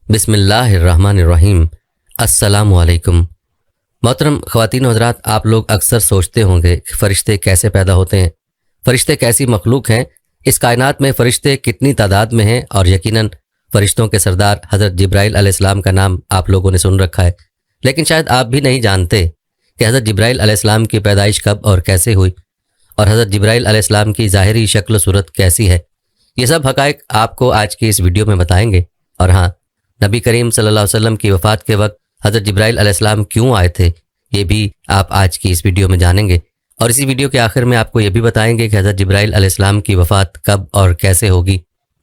بسم اللہ الرحمن الرحیم۔ السلام علیکم۔ محترم خواتین و حضرات، آپ لوگ اکثر سوچتے ہوں گے کہ فرشتے کیسے پیدا ہوتے ہیں، فرشتے کیسی مخلوق ہیں، اس کائنات میں فرشتے کتنی تعداد میں ہیں، اور یقیناً فرشتوں کے سردار حضرت جبرائیل علیہ السلام کا نام آپ لوگوں نے سن رکھا ہے، لیکن شاید آپ بھی نہیں جانتے کہ حضرت جبرائیل علیہ السلام کی پیدائش کب اور کیسے ہوئی، اور حضرت جبرائیل علیہ السلام کی ظاہری شکل و صورت کیسی ہے۔ یہ سب حقائق آپ کو آج کی اس ویڈیو میں بتائیں گے۔ اور ہاں، نبی کریم صلی اللہ علیہ وسلم کی وفات کے وقت حضرت جبرائیل علیہ السلام کیوں آئے تھے، یہ بھی آپ آج کی اس ویڈیو میں جانیں گے، اور اسی ویڈیو کے آخر میں آپ کو یہ بھی بتائیں گے کہ حضرت جبرائیل علیہ السلام کی وفات کب اور کیسے ہوگی۔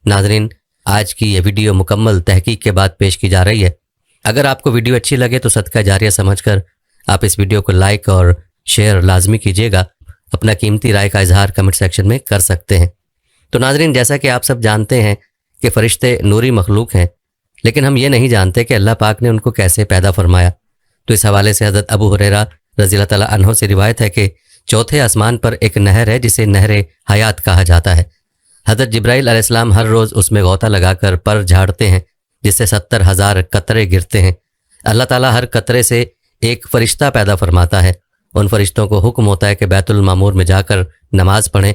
ناظرین، آج کی یہ ویڈیو مکمل تحقیق کے بعد پیش کی جا رہی ہے۔ اگر آپ کو ویڈیو اچھی لگے تو صدقہ جاریہ سمجھ کر آپ اس ویڈیو کو لائک اور شیئر لازمی کیجیے گا۔ اپنا قیمتی رائے کا اظہار کمنٹ سیکشن میں کر سکتے ہیں۔ تو ناظرین، جیسا کہ آپ سب جانتے ہیں کہ فرشتے نوری مخلوق ہیں، لیکن ہم یہ نہیں جانتے کہ اللہ پاک نے ان کو کیسے پیدا فرمایا۔ تو اس حوالے سے حضرت ابو ہریرہ رضی اللہ تعالیٰ عنہ سے روایت ہے کہ چوتھے آسمان پر ایک نہر ہے جسے نہر حیات کہا جاتا ہے۔ حضرت جبرائیل علیہ السلام ہر روز اس میں غوطہ لگا کر پر جھاڑتے ہیں، جس سے 70,000 قطرے گرتے ہیں۔ اللہ تعالیٰ ہر قطرے سے ایک فرشتہ پیدا فرماتا ہے۔ ان فرشتوں کو حکم ہوتا ہے کہ بیت المعمور میں جا کر نماز پڑھیں۔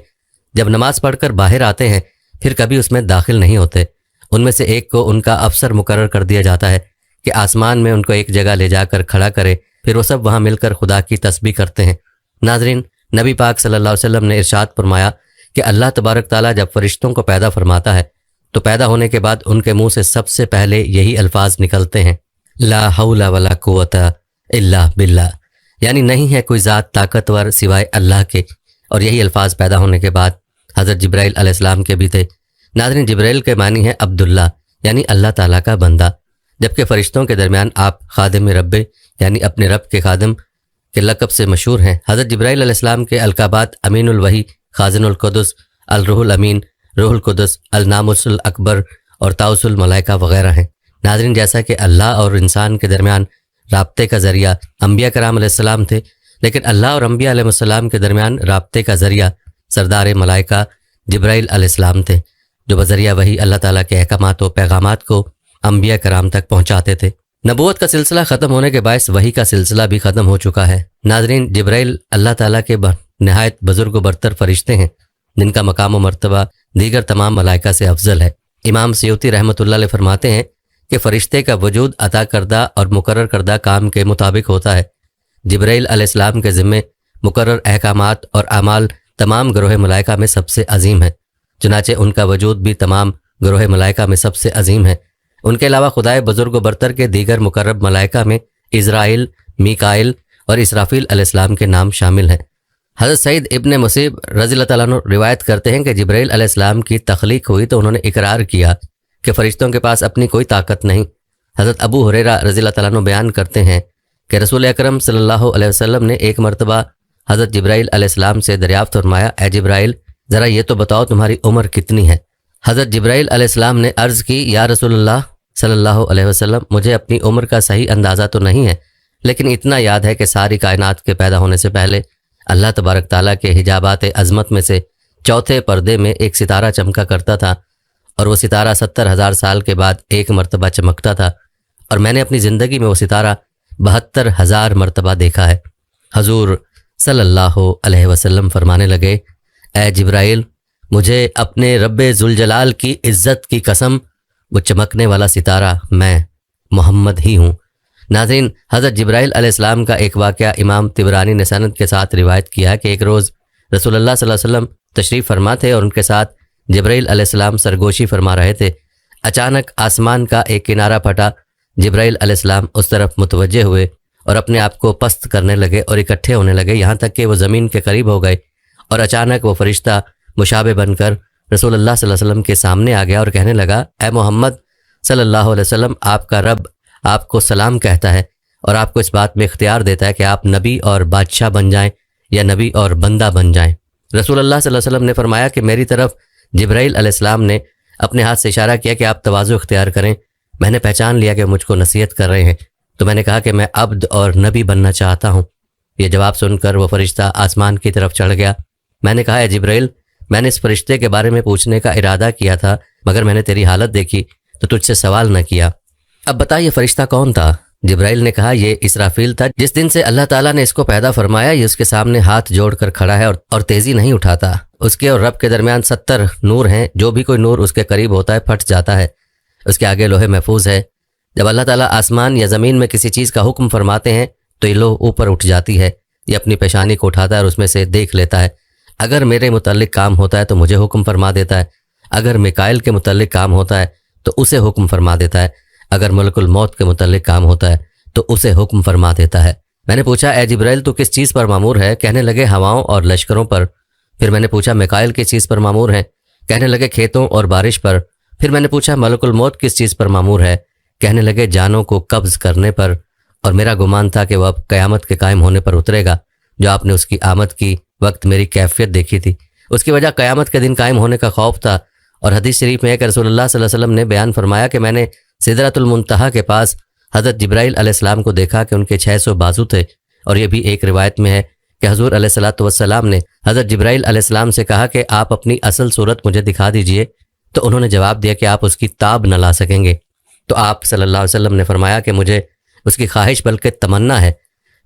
جب نماز پڑھ کر باہر آتے ہیں پھر کبھی اس میں داخل نہیں ہوتے۔ ان میں سے ایک کو ان کا افسر مقرر کر دیا جاتا ہے کہ آسمان میں ان کو ایک جگہ لے جا کر کھڑا کرے، پھر وہ سب وہاں مل کر خدا کی تسبیح کرتے ہیں۔ ناظرین، نبی پاک صلی اللہ علیہ وسلم نے ارشاد فرمایا کہ اللہ تبارک تعالیٰ جب فرشتوں کو پیدا فرماتا ہے تو پیدا ہونے کے بعد ان کے منہ سے سب سے پہلے یہی الفاظ نکلتے ہیں، لا حول ولا قوت الا باللہ، یعنی نہیں ہے کوئی ذات طاقتور سوائے اللہ کے۔ اور یہی الفاظ پیدا ہونے کے بعد حضرت جبرائیل علیہ السلام کے بھی تھے۔ ناظرین، جبرائیل کے معنی ہے عبداللہ، یعنی اللہ تعالیٰ کا بندہ، جبکہ فرشتوں کے درمیان آپ خادم رب، یعنی اپنے رب کے خادم کے لقب سے مشہور ہیں۔ حضرت جبرائیل علیہ السلام کے القابات امین الوحی، خازن القدس، الروح الامین، روح القدس، الناموس الاکبر اور طاؤس الملائکہ وغیرہ ہیں۔ ناظرین، جیسا کہ اللہ اور انسان کے درمیان رابطے کا ذریعہ انبیاء کرام علیہ السلام تھے، لیکن اللہ اور انبیاء علیہ السلام کے درمیان رابطے کا ذریعہ سردار ملائکہ جبرائیل علیہ السلام تھے، جو بذریعہ وحی اللہ تعالیٰ کے احکامات و پیغامات کو انبیاء کرام تک پہنچاتے تھے۔ نبوت کا سلسلہ ختم ہونے کے باعث وحی کا سلسلہ بھی ختم ہو چکا ہے۔ ناظرین، جبرائیل اللہ تعالیٰ کے نہایت بزرگ و برتر فرشتے ہیں، جن کا مقام و مرتبہ دیگر تمام ملائکہ سے افضل ہے۔ امام سیوطی رحمۃ اللہ علیہ فرماتے ہیں کہ فرشتے کا وجود عطا کردہ اور مقرر کردہ کام کے مطابق ہوتا ہے۔ جبرائیل علیہ السلام کے ذمے مقرر احکامات اور اعمال تمام گروہ ملائکہ میں سب سے عظیم ہے، چنانچہ ان کا وجود بھی تمام گروہ ملائکہ میں سب سے عظیم ہے۔ ان کے علاوہ خدائے بزرگ و برتر کے دیگر مقرب ملائکہ میں عزرائیل، میکائیل اور اسرافیل علیہ السلام کے نام شامل ہیں۔ حضرت سعید ابن مسیب رضی اللہ تعالیٰ عنہ روایت کرتے ہیں کہ جبرائیل علیہ السلام کی تخلیق ہوئی تو انہوں نے اقرار کیا کہ فرشتوں کے پاس اپنی کوئی طاقت نہیں۔ حضرت ابو ہریرہ رضی اللہ تعالیٰ عنہ بیان کرتے ہیں کہ رسول اکرم صلی اللہ علیہ وسلم نے ایک مرتبہ حضرت جبرائیل علیہ السلام سے دریافت فرمایا، اے جبرائیل، ذرا یہ تو بتاؤ تمہاری عمر کتنی ہے؟ حضرت جبرائیل علیہ السلام نے عرض کی، یا رسول اللہ صلی اللہ علیہ وسلم، مجھے اپنی عمر کا صحیح اندازہ تو نہیں ہے، لیکن اتنا یاد ہے کہ ساری کائنات کے پیدا ہونے سے پہلے اللہ تبارک تعالیٰ کے حجابات عظمت میں سے چوتھے پردے میں ایک ستارہ چمکا کرتا تھا، اور وہ ستارہ 70,000 سال کے بعد ایک مرتبہ چمکتا تھا، اور میں نے اپنی زندگی میں وہ ستارہ 72,000 مرتبہ دیکھا ہے۔ حضور صلی اللہ علیہ وسلم فرمانے لگے، اے جبرائیل، مجھے اپنے رب ذوالجلال کی عزت کی قسم، وہ چمکنے والا ستارہ میں محمد ہی ہوں۔ ناظرین، حضرت جبرائیل علیہ السلام کا ایک واقعہ امام طبرانی نے سند کے ساتھ روایت کیا کہ ایک روز رسول اللہ صلی اللہ علیہ وسلم تشریف فرما تھے اور ان کے ساتھ جبرائیل علیہ السلام سرگوشی فرما رہے تھے۔ اچانک آسمان کا ایک کنارہ پھٹا، جبرائیل علیہ السلام اس طرف متوجہ ہوئے اور اپنے آپ کو پست کرنے لگے اور اکٹھے ہونے لگے، یہاں تک کہ وہ زمین کے قریب ہو گئے، اور اچانک وہ فرشتہ مشابہ بن کر رسول اللہ صلی اللہ علیہ وسلم کے سامنے آ گیا اور کہنے لگا، اے محمد صلی اللہ علیہ وسلم، آپ کا رب آپ کو سلام کہتا ہے اور آپ کو اس بات میں اختیار دیتا ہے کہ آپ نبی اور بادشاہ بن جائیں یا نبی اور بندہ بن جائیں۔ رسول اللہ صلی اللہ علیہ وسلم نے فرمایا کہ میری طرف جبرائیل علیہ السلام نے اپنے ہاتھ سے اشارہ کیا کہ آپ تواضع اختیار کریں۔ میں نے پہچان لیا کہ مجھ کو نصیحت کر رہے ہیں، تو میں نے کہا کہ میں عبد اور نبی بننا چاہتا ہوں۔ یہ جواب سن کر وہ فرشتہ آسمان کی طرف چڑھ گیا۔ میں نے کہا، اے جبرائیل، میں نے اس فرشتے کے بارے میں پوچھنے کا ارادہ کیا تھا، مگر میں نے تیری حالت دیکھی تو تجھ سے سوال نہ کیا۔ اب بتائیے فرشتہ کون تھا؟ جبرائیل نے کہا یہ اسرافیل تھا، جس دن سے اللہ تعالیٰ نے اس کو پیدا فرمایا یہ اس کے سامنے ہاتھ جوڑ کر کھڑا ہے اور تیزی نہیں اٹھاتا۔ اس کے اور رب کے درمیان 70 نور ہیں، جو بھی کوئی نور اس کے قریب ہوتا ہے پھٹ جاتا ہے۔ اس کے آگے لوح محفوظ ہے۔ جب اللہ تعالیٰ آسمان یا زمین میں کسی چیز کا حکم فرماتے ہیں تو یہ لوح اوپر اٹھ جاتی ہے، یہ اپنی پیشانی کو اٹھاتا ہے اور اس میں سے دیکھ لیتا ہے۔ اگر میرے متعلق کام ہوتا ہے تو مجھے حکم فرما دیتا ہے، اگر میکائل کے متعلق کام ہوتا ہے تو اسے حکم فرما دیتا ہے، اگر ملک الموت کے متعلق کام ہوتا ہے تو اسے حکم فرما دیتا ہے۔ میں نے پوچھا اے جبرائیل تو کس چیز پر مامور ہے؟ کہنے لگے ہواؤں اور لشکروں پر۔ پھر میں نے پوچھا میکائل کس چیز پر مامور ہے؟ کہنے لگے کھیتوں اور بارش پر۔ پھر میں نے پوچھا ملک الموت کس چیز پر مامور ہے؟ کہنے لگے جانوں کو قبض کرنے پر۔ اور میرا گمان تھا کہ وہ اب قیامت کے قائم ہونے پر اترے گا، جو آپ نے اس کی آمد کی وقت میری کیفیت دیکھی تھی، اس کی وجہ قیامت کے دن قائم ہونے کا خوف تھا۔ اور حدیث شریف میں ہے کہ رسول اللہ صلی اللہ علیہ وسلم نے بیان فرمایا کہ میں نے سدرۃ المنتہا کے پاس حضرت جبرائیل علیہ السلام کو دیکھا کہ ان کے 600 بازو تھے، اور یہ بھی ایک روایت میں ہے کہ حضور علیہ الصلوۃ والسلام نے حضرت جبرائیل علیہ السلام سے کہا کہ آپ اپنی اصل صورت مجھے دکھا دیجئے، تو انہوں نے جواب دیا کہ آپ اس کی تاب نہ لا سکیں گے۔ تو آپ صلی اللہ علیہ وسلم نے فرمایا کہ مجھے اس کی خواہش بلکہ تمنا ہے۔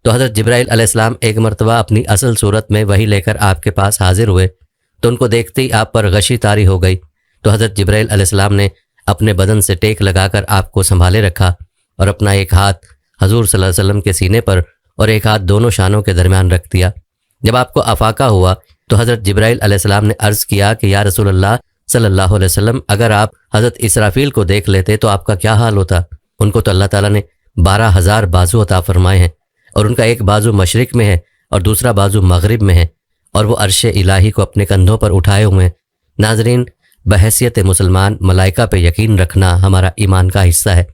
تو حضرت جبرائیل علیہ السلام ایک مرتبہ اپنی اصل صورت میں وحی لے کر آپ کے پاس حاضر ہوئے، تو ان کو دیکھتے ہی آپ پر غشی طاری ہو گئی۔ تو حضرت جبرائیل علیہ السلام نے اپنے بدن سے ٹیک لگا کر آپ کو سنبھالے رکھا اور اپنا ایک ہاتھ حضور صلی اللہ علیہ وسلم کے سینے پر اور ایک ہاتھ دونوں شانوں کے درمیان رکھ دیا۔ جب آپ کو افاقہ ہوا تو حضرت جبرائیل علیہ السلام نے عرض کیا کہ یا رسول اللہ صلی اللہ علیہ وسلم، اگر آپ حضرت اسرافیل کو دیکھ لیتے تو آپ کا کیا حال ہوتا؟ ان کو تو اللہ تعالیٰ نے 12,000 بازو عطا فرمائے ہیں، اور ان کا ایک بازو مشرق میں ہے اور دوسرا بازو مغرب میں ہے، اور وہ عرش الہی کو اپنے کندھوں پر اٹھائے ہوئے ہیں۔ ناظرین، بحیثیت مسلمان ملائکہ پہ یقین رکھنا ہمارا ایمان کا حصہ ہے۔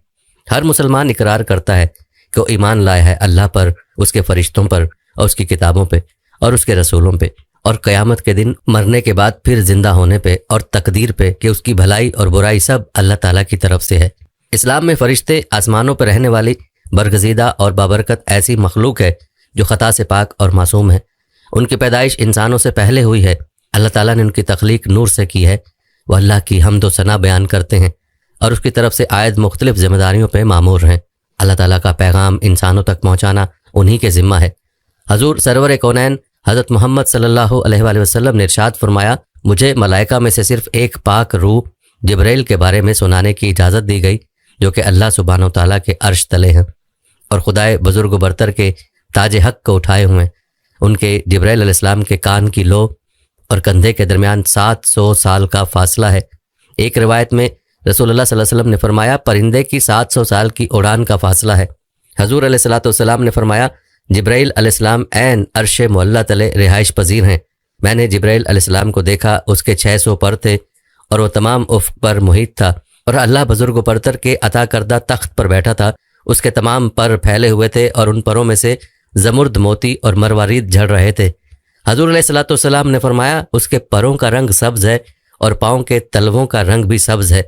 ہر مسلمان اقرار کرتا ہے کہ وہ ایمان لایا ہے اللہ پر، اس کے فرشتوں پر اور اس کی کتابوں پہ اور اس کے رسولوں پہ، اور قیامت کے دن مرنے کے بعد پھر زندہ ہونے پہ اور تقدیر پہ کہ اس کی بھلائی اور برائی سب اللہ تعالیٰ کی طرف سے ہے۔ اسلام میں فرشتے آسمانوں پر رہنے والی برگزیدہ اور بابرکت ایسی مخلوق ہے جو خطا سے پاک اور معصوم ہے۔ ان کی پیدائش انسانوں سے پہلے ہوئی ہے۔ اللہ تعالیٰ نے ان کی تخلیق نور سے کی ہے۔ وہ اللہ کی حمد و ثنا بیان کرتے ہیں اور اس کی طرف سے عائد مختلف ذمہ داریوں پہ مامور ہیں۔ اللہ تعالیٰ کا پیغام انسانوں تک پہنچانا انہی کے ذمہ ہے۔ حضور سرور کونین حضرت محمد صلی اللہ علیہ وآلہ وسلم نے ارشاد فرمایا، مجھے ملائکہ میں سے صرف ایک پاک روح جبرائیل کے بارے میں سنانے کی اجازت دی گئی، جو کہ اللہ سبحانہ و تعالیٰ کے عرش تلے ہیں اور خدائے بزرگ و برتر کے تاج حق کو اٹھائے ہوئے ہیں۔ ان کے جبرائیل علیہ السلام کے کان کی لو اور کندھے کے درمیان 700 سال کا فاصلہ ہے۔ ایک روایت میں رسول اللہ صلی اللہ علیہ وسلم نے فرمایا پرندے کی 700 سال کی اڑان کا فاصلہ ہے۔ حضور علیہ الصلوۃ والسلام نے فرمایا جبرائیل علیہ السلام عین عرش معلیٰ تلے رہائش پذیر ہیں۔ میں نے جبرائیل علیہ السلام کو دیکھا، اس کے 600 پر تھے اور وہ تمام افق پر محیط تھا، اور اللہ بزرگ و برتر کے عطا کردہ تخت پر بیٹھا تھا۔ اس کے تمام پر پھیلے ہوئے تھے اور ان پروں میں سے زمرد موتی اور مروارید جھڑ رہے تھے۔ حضور علیہ الصلوۃ والسلام نے فرمایا اس کے پروں کا رنگ سبز ہے اور پاؤں کے تلووں کا رنگ بھی سبز ہے۔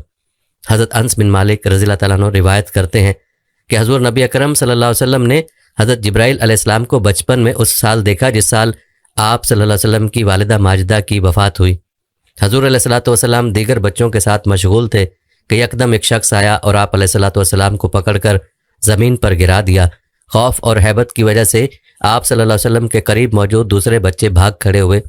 حضرت انس بن مالک رضی اللہ تعالیٰ عنہ روایت کرتے ہیں کہ حضور نبی اکرم صلی اللہ علیہ وسلم نے حضرت جبرائیل علیہ السلام کو بچپن میں اس سال دیکھا جس سال آپ صلی اللہ علیہ وسلم کی والدہ ماجدہ کی وفات ہوئی۔ حضور علیہ الصلوۃ والسلام دیگر بچوں کے ساتھ مشغول تھے کہ یکدم ایک شخص آیا اور آپ علیہ الصلوۃ والسلام کو پکڑ کر زمین پر گرا دیا۔ خوف اور ہیبت کی وجہ سے آپ صلی اللہ علیہ وسلم کے قریب موجود دوسرے بچے بھاگ کھڑے ہوئے۔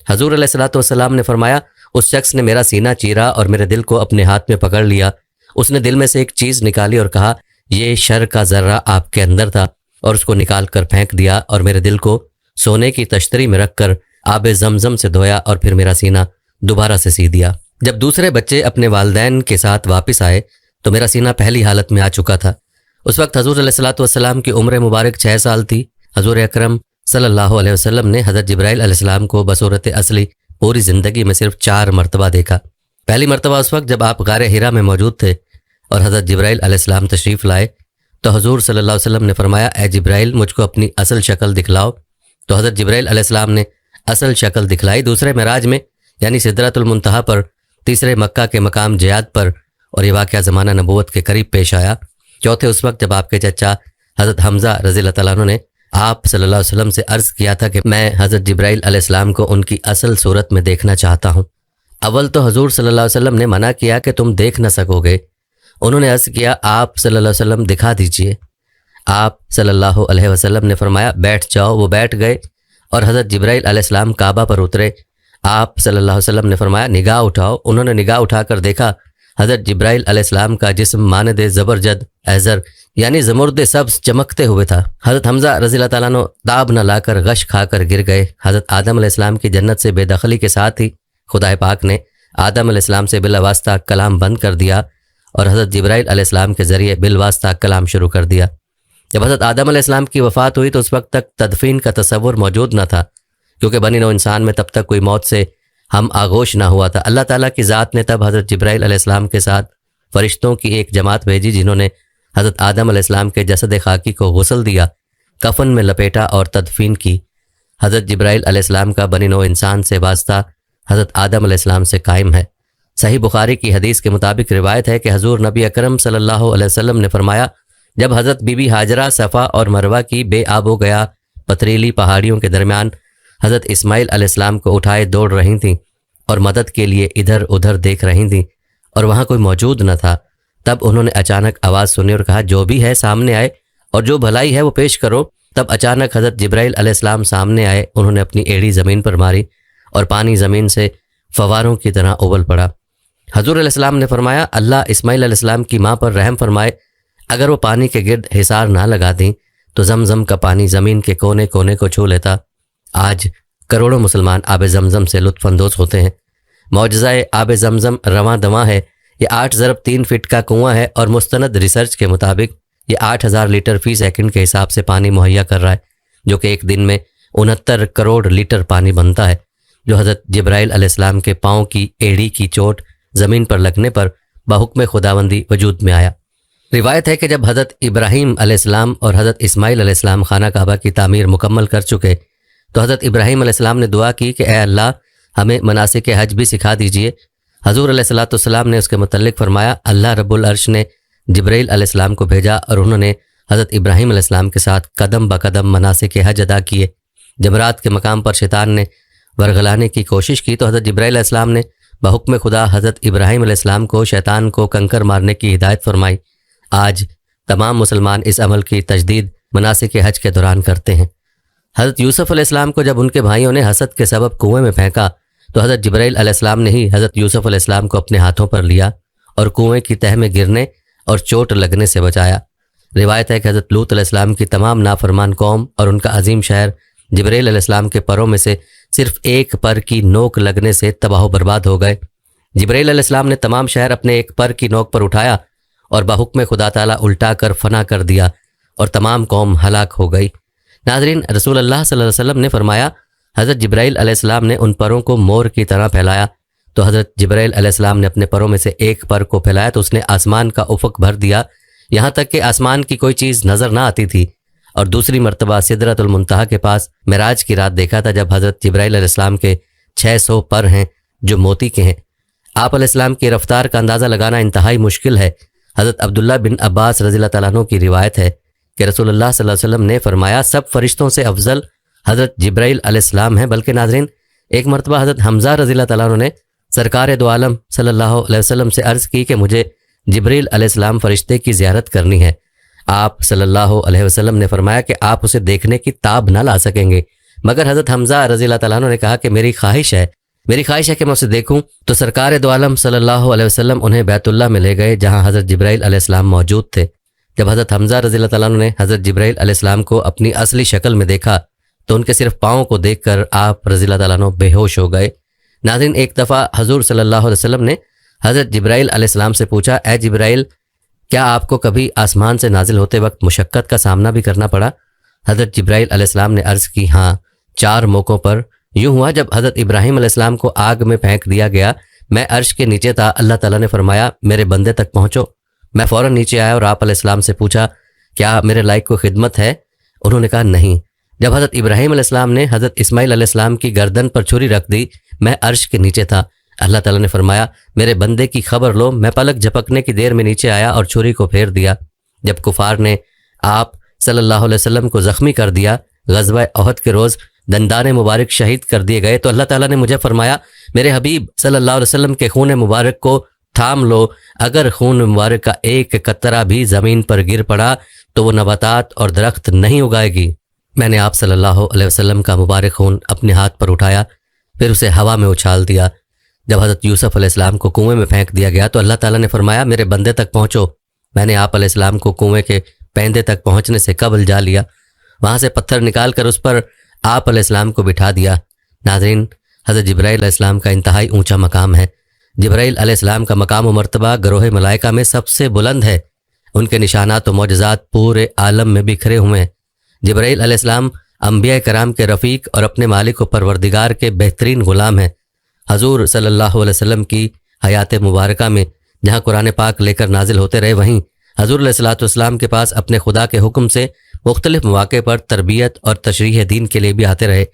حضور علیہ الصلوۃ والسلام نے فرمایا اس شخص نے میرا سینہ چیرا اور میرے دل کو اپنے ہاتھ میں پکڑ لیا۔ اس نے دل میں سے ایک چیز نکالی اور کہا یہ شر کا ذرہ آپ کے اندر تھا، اور اس کو نکال کر پھینک دیا اور میرے دل کو سونے کی تشتری میں رکھ کر آب زمزم سے دھویا اور پھر میرا سینہ دوبارہ سے سی دیا۔ جب دوسرے بچے اپنے والدین کے ساتھ واپس آئے تو میرا سینہ پہلی حالت میں آ چکا تھا۔ اس وقت حضور علیہ الصلوۃ والسلام کی عمر مبارک 6 سال تھی۔ حضور اکرم صلی اللہ علیہ وسلم نے حضرت جبرائیل علیہ السلام کو بصورت اصلی پوری زندگی میں صرف 4 مرتبہ دیکھا۔ پہلی مرتبہ اس وقت جب آپ غار حرا میں موجود تھے اور حضرت جبرائیل علیہ السلام تشریف لائے تو حضور صلی اللہ علیہ وسلم نے فرمایا اے جبرائیل مجھ کو اپنی اصل شکل دکھلاؤ۔ تو حضرت جبرائیل علیہ السلام نے اصل شکل دکھلائی۔ دوسرے معراج میں یعنی سدرۃ المنتہا پر، تیسرے مکہ کے مقام جیاد پر، اور یہ واقعہ زمانہ نبوت کے قریب پیش آیا۔ چوتھے اس وقت جب آپ کے چچا حضرت حمزہ رضی اللہ تعالیٰ عنہ نے آپ صلی اللہ علیہ وسلم سے عرض کیا تھا کہ میں حضرت جبرائیل علیہ السلام کو ان کی اصل صورت میں دیکھنا چاہتا ہوں۔ اول تو حضور صلی اللہ علیہ وسلم نے منع کیا کہ تم دیکھ نہ سکو گے، انہوں نے عرض کیا آپ صلی اللہ علیہ وسلم دکھا دیجئے۔ آپ صلی اللہ علیہ وسلم نے فرمایا بیٹھ جاؤ۔ وہ بیٹھ گئے اور حضرت جبرائیل علیہ السلام کعبہ پر اترے۔ آپ صلی اللہ علیہ وسلم نے فرمایا نگاہ اٹھاؤ۔ انہوں نے نگاہ اٹھا کر دیکھا حضرت جبرائیل علیہ السلام کا جسم مانند زبرجد ایزر یعنی زمرد سبز چمکتے ہوئے تھا۔ حضرت حمزہ رضی اللہ تعالیٰ عنہ تاب نہ لا کر غش کھا کر گر گئے۔ حضرت آدم علیہ السلام کی جنت سے بے دخلی کے ساتھ ہی خدا پاک نے آدم علیہ السلام سے بلا واسطہ کلام بند کر دیا اور حضرت جبرائیل علیہ السلام کے ذریعے بالواسطہ کلام شروع کر دیا۔ جب حضرت آدم علیہ السلام کی وفات ہوئی تو اس وقت تک تدفین کا تصور موجود نہ تھا، کیونکہ بنی نوع انسان میں تب تک کوئی موت سے ہم آغوش نہ ہوا تھا۔ اللہ تعالیٰ کی ذات نے تب حضرت جبرائیل علیہ السلام کے ساتھ فرشتوں کی ایک جماعت بھیجی، جنہوں نے حضرت آدم علیہ السلام کے جسد خاکی کو غسل دیا، کفن میں لپیٹا اور تدفین کی۔ حضرت جبرائیل علیہ السلام کا بنی نوع انسان سے واسطہ حضرت آدم علیہ السلام سے قائم ہے۔ صحیح بخاری کی حدیث کے مطابق روایت ہے کہ حضور نبی اکرم صلی اللہ علیہ وسلم نے فرمایا جب حضرت بی بی ہاجرہ صفا اور مروہ کی بے آب و گیا پتریلی پہاڑیوں کے درمیان حضرت اسماعیل علیہ السلام کو اٹھائے دوڑ رہی تھیں اور مدد کے لیے ادھر ادھر دیکھ رہی تھیں اور وہاں کوئی موجود نہ تھا، تب انہوں نے اچانک آواز سنی اور کہا جو بھی ہے سامنے آئے اور جو بھلائی ہے وہ پیش کرو۔ تب اچانک حضرت جبرائیل علیہ السلام سامنے آئے، انہوں نے اپنی ایڑی زمین پر ماری اور پانی زمین سے فواروں کی طرح ابل پڑا۔ حضور علیہ السلام نے فرمایا اللہ اسماعیل علیہ السلام کی ماں پر رحم فرمائے، اگر وہ پانی کے گرد حصار نہ لگا دیں تو زمزم کا پانی زمین کے کونے کونے کو چھو لیتا۔ آج کروڑوں مسلمان آب زمزم سے لطف اندوز ہوتے ہیں۔ معجزہ آب زمزم رواں دواں ہے۔ یہ 8 ضرب 3 فٹ کا کنواں ہے اور مستند ریسرچ کے مطابق یہ 8000 لیٹر فی سیکنڈ کے حساب سے پانی مہیا کر رہا ہے، جو کہ ایک دن میں 69 کروڑ لیٹر پانی بنتا ہے، جو حضرت جبرائیل علیہ السلام کے پاؤں کی ایڑی کی چوٹ زمین پر لگنے پر بحکم خداوندی وجود میں آیا۔ روایت ہے کہ جب حضرت ابراہیم علیہ السلام اور حضرت اسماعیل علیہ السلام خانہ کعبہ کی تعمیر مکمل کر چکے تو حضرت ابراہیم علیہ السلام نے دعا کی کہ اے اللہ ہمیں مناسک حج بھی سکھا دیجئے۔ حضور علیہ السلام نے اس کے متعلق فرمایا اللہ رب العرش نے جبرائیل علیہ السلام کو بھیجا اور انہوں نے حضرت ابراہیم علیہ السلام کے ساتھ قدم بقدم مناسک حج ادا کیے۔ جمرات کے مقام پر شیطان نے ورغلانے کی کوشش کی تو حضرت جبرائیل علیہ السلام نے بحکم خدا حضرت ابراہیم علیہ السلام کو شیطان کو کنکر مارنے کی ہدایت فرمائی۔ آج تمام مسلمان اس عمل کی تجدید مناسک حج کے دوران کرتے ہیں۔ حضرت یوسف علیہ السلام کو جب ان کے بھائیوں نے حسد کے سبب کنویں میں پھینکا تو حضرت جبرائیل علیہ السلام نے ہی حضرت یوسف علیہ السلام کو اپنے ہاتھوں پر لیا اور کنویں کی تہہ میں گرنے اور چوٹ لگنے سے بچایا۔ روایت ہے کہ حضرت لوط علیہ السلام کی تمام نافرمان قوم اور ان کا عظیم شہر جبرائیل علیہ السلام کے پروں میں سے صرف ایک پر کی نوک لگنے سے تباہ و برباد ہو گئے۔ جبرائیل علیہ السلام نے تمام شہر اپنے ایک پر کی نوک پر اٹھایا اور بحکم خدا تعالیٰ الٹا کر فنا کر دیا اور تمام قوم ہلاک ہو گئی۔ ناظرین، رسول اللہ صلی اللہ علیہ وسلم نے فرمایا حضرت جبرائیل علیہ السلام نے ان پروں کو مور کی طرح پھیلایا تو حضرت جبرائیل علیہ السلام نے اپنے پروں میں سے ایک پر کو پھیلایا تو اس نے آسمان کا افق بھر دیا، یہاں تک کہ آسمان کی کوئی چیز نظر نہ آتی تھی۔ اور دوسری مرتبہ سدرۃ المنتہا کے پاس معراج کی رات دیکھا تھا جب حضرت جبرائیل علیہ السلام کے 600 پر ہیں جو موتی کے ہیں۔ آپ علیہ السلام کی رفتار کا اندازہ لگانا انتہائی مشکل ہے۔ حضرت عبداللہ بن عباس رضی اللہ تعالیٰ عنہ کی روایت ہے کہ رسول اللہ صلی اللہ علیہ وسلم نے فرمایا سب فرشتوں سے افضل حضرت جبرائیل علیہ السلام ہیں، بلکہ ناظرین ایک مرتبہ حضرت حمزہ رضی اللہ تعالیٰ عنہ نے سرکار دو عالم صلی اللہ علیہ وسلم سے عرض کی کہ مجھے جبرائیل علیہ السلام فرشتے کی زیارت کرنی ہے۔ آپ صلی اللہ علیہ وسلم نے فرمایا کہ آپ اسے دیکھنے کی تاب نہ لا سکیں گے، مگر حضرت حمزہ رضی اللہ تعالیٰ عنہ نے کہا کہ میری خواہش ہے کہ میں اسے دیکھوں۔ تو سرکار دو عالم صلی اللہ علیہ وسلم انہیں بیت اللہ میں لے گئے جہاں حضرت جبرائیل علیہ السلام موجود تھے۔ جب حضرت حمزہ رضی اللہ تعالیٰ عنہ نے حضرت جبرائیل علیہ السلام کو اپنی اصلی شکل میں دیکھا تو ان کے صرف پاؤں کو دیکھ کر آپ رضی اللہ تعالیٰ عنہ بے ہوش ہو گئے۔ ناظرین، ایک دفعہ حضور صلی اللہ علیہ وسلم نے حضرت جبرائیل علیہ السلام سے پوچھا اے جبرائیل، کیا آپ کو کبھی آسمان سے نازل ہوتے وقت مشقت کا سامنا بھی کرنا پڑا؟ حضرت جبرائیل علیہ السلام نے عرض کی ہاں، 4 موقعوں پر۔ یوں ہوا جب حضرت ابراہیم علیہ السلام کو آگ میں پھینک دیا گیا، میں عرش کے نیچے تھا، اللہ تعالیٰ نے فرمایا میرے بندے تک پہنچو۔ میں فوراً نیچے آیا اور آپ علیہ السلام سے پوچھا کیا میرے لائق کوئی خدمت ہے؟ انہوں نے کہا نہیں۔ جب حضرت ابراہیم علیہ السلام نے حضرت اسماعیل علیہ السلام کی گردن پر چھری رکھ دی، میں عرش کے نیچے تھا، اللہ تعالیٰ نے فرمایا میرے بندے کی خبر لو۔ میں پلک جھپکنے کی دیر میں نیچے آیا اور چھری کو پھیر دیا۔ جب کفار نے آپ صلی اللہ علیہ وسلم کو زخمی کر دیا، غزوہ احد کے روز دندان مبارک شہید کر دیے گئے، تو اللہ تعالیٰ نے مجھے فرمایا میرے حبیب صلی اللہ علیہ وسلم کے خون مبارک کو تھام لو، اگر خون مبارک کا ایک قطرہ بھی زمین پر گر پڑا تو وہ نباتات اور درخت نہیں اگائے گی۔ میں نے آپ صلی اللہ علیہ وسلم کا مبارک خون اپنے ہاتھ پر اٹھایا، پھر اسے ہوا میں اچھال دیا۔ جب حضرت یوسف علیہ السلام کو کنویں میں پھینک دیا گیا تو اللہ تعالیٰ نے فرمایا میرے بندے تک پہنچو۔ میں نے آپ علیہ السلام کو کنویں کے پیندے تک پہنچنے سے قبل جا لیا، وہاں سے پتھر نکال کر اس پر آپ علیہ السلام کو بٹھا دیا۔ ناظرین، حضرت جبرائیل علیہ السلام کا انتہائی اونچا مقام ہے۔ جبرائیل علیہ السلام کا مقام و مرتبہ گروہ ملائکہ میں سب سے بلند ہے۔ ان کے نشانات و معجزات پورے عالم میں بکھرے ہوئے ہیں۔ جبرائیل علیہ السلام انبیاء کرام کے رفیق اور اپنے مالک و پروردگار کے بہترین غلام ہیں۔ حضور صلی اللہ علیہ وسلم کی حیات مبارکہ میں جہاں قرآن پاک لے کر نازل ہوتے رہے، وہیں حضور علیہ الصلوۃ والسلام کے پاس اپنے خدا کے حکم سے مختلف مواقع پر تربیت اور تشریح دین کے لیے بھی آتے رہے۔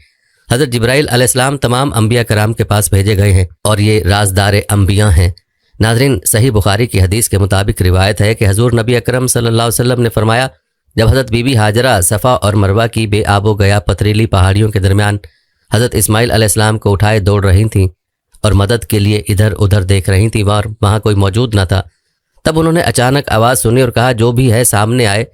حضرت جبرائیل علیہ السلام تمام انبیاء کرام کے پاس بھیجے گئے ہیں اور یہ رازدار انبیاء ہیں۔ ناظرین، صحیح بخاری کی حدیث کے مطابق روایت ہے کہ حضور نبی اکرم صلی اللہ علیہ وسلم نے فرمایا، جب حضرت بی بی ہاجرہ صفا اور مروہ کی بے آب و گیا پتریلی پہاڑیوں کے درمیان حضرت اسماعیل علیہ السلام کو اٹھائے دوڑ رہی تھیں اور مدد کے لیے ادھر ادھر دیکھ رہی تھیں، وہاں کوئی موجود نہ تھا، تب انہوں نے اچانک آواز سنی اور کہا جو بھی ہے سامنے آئے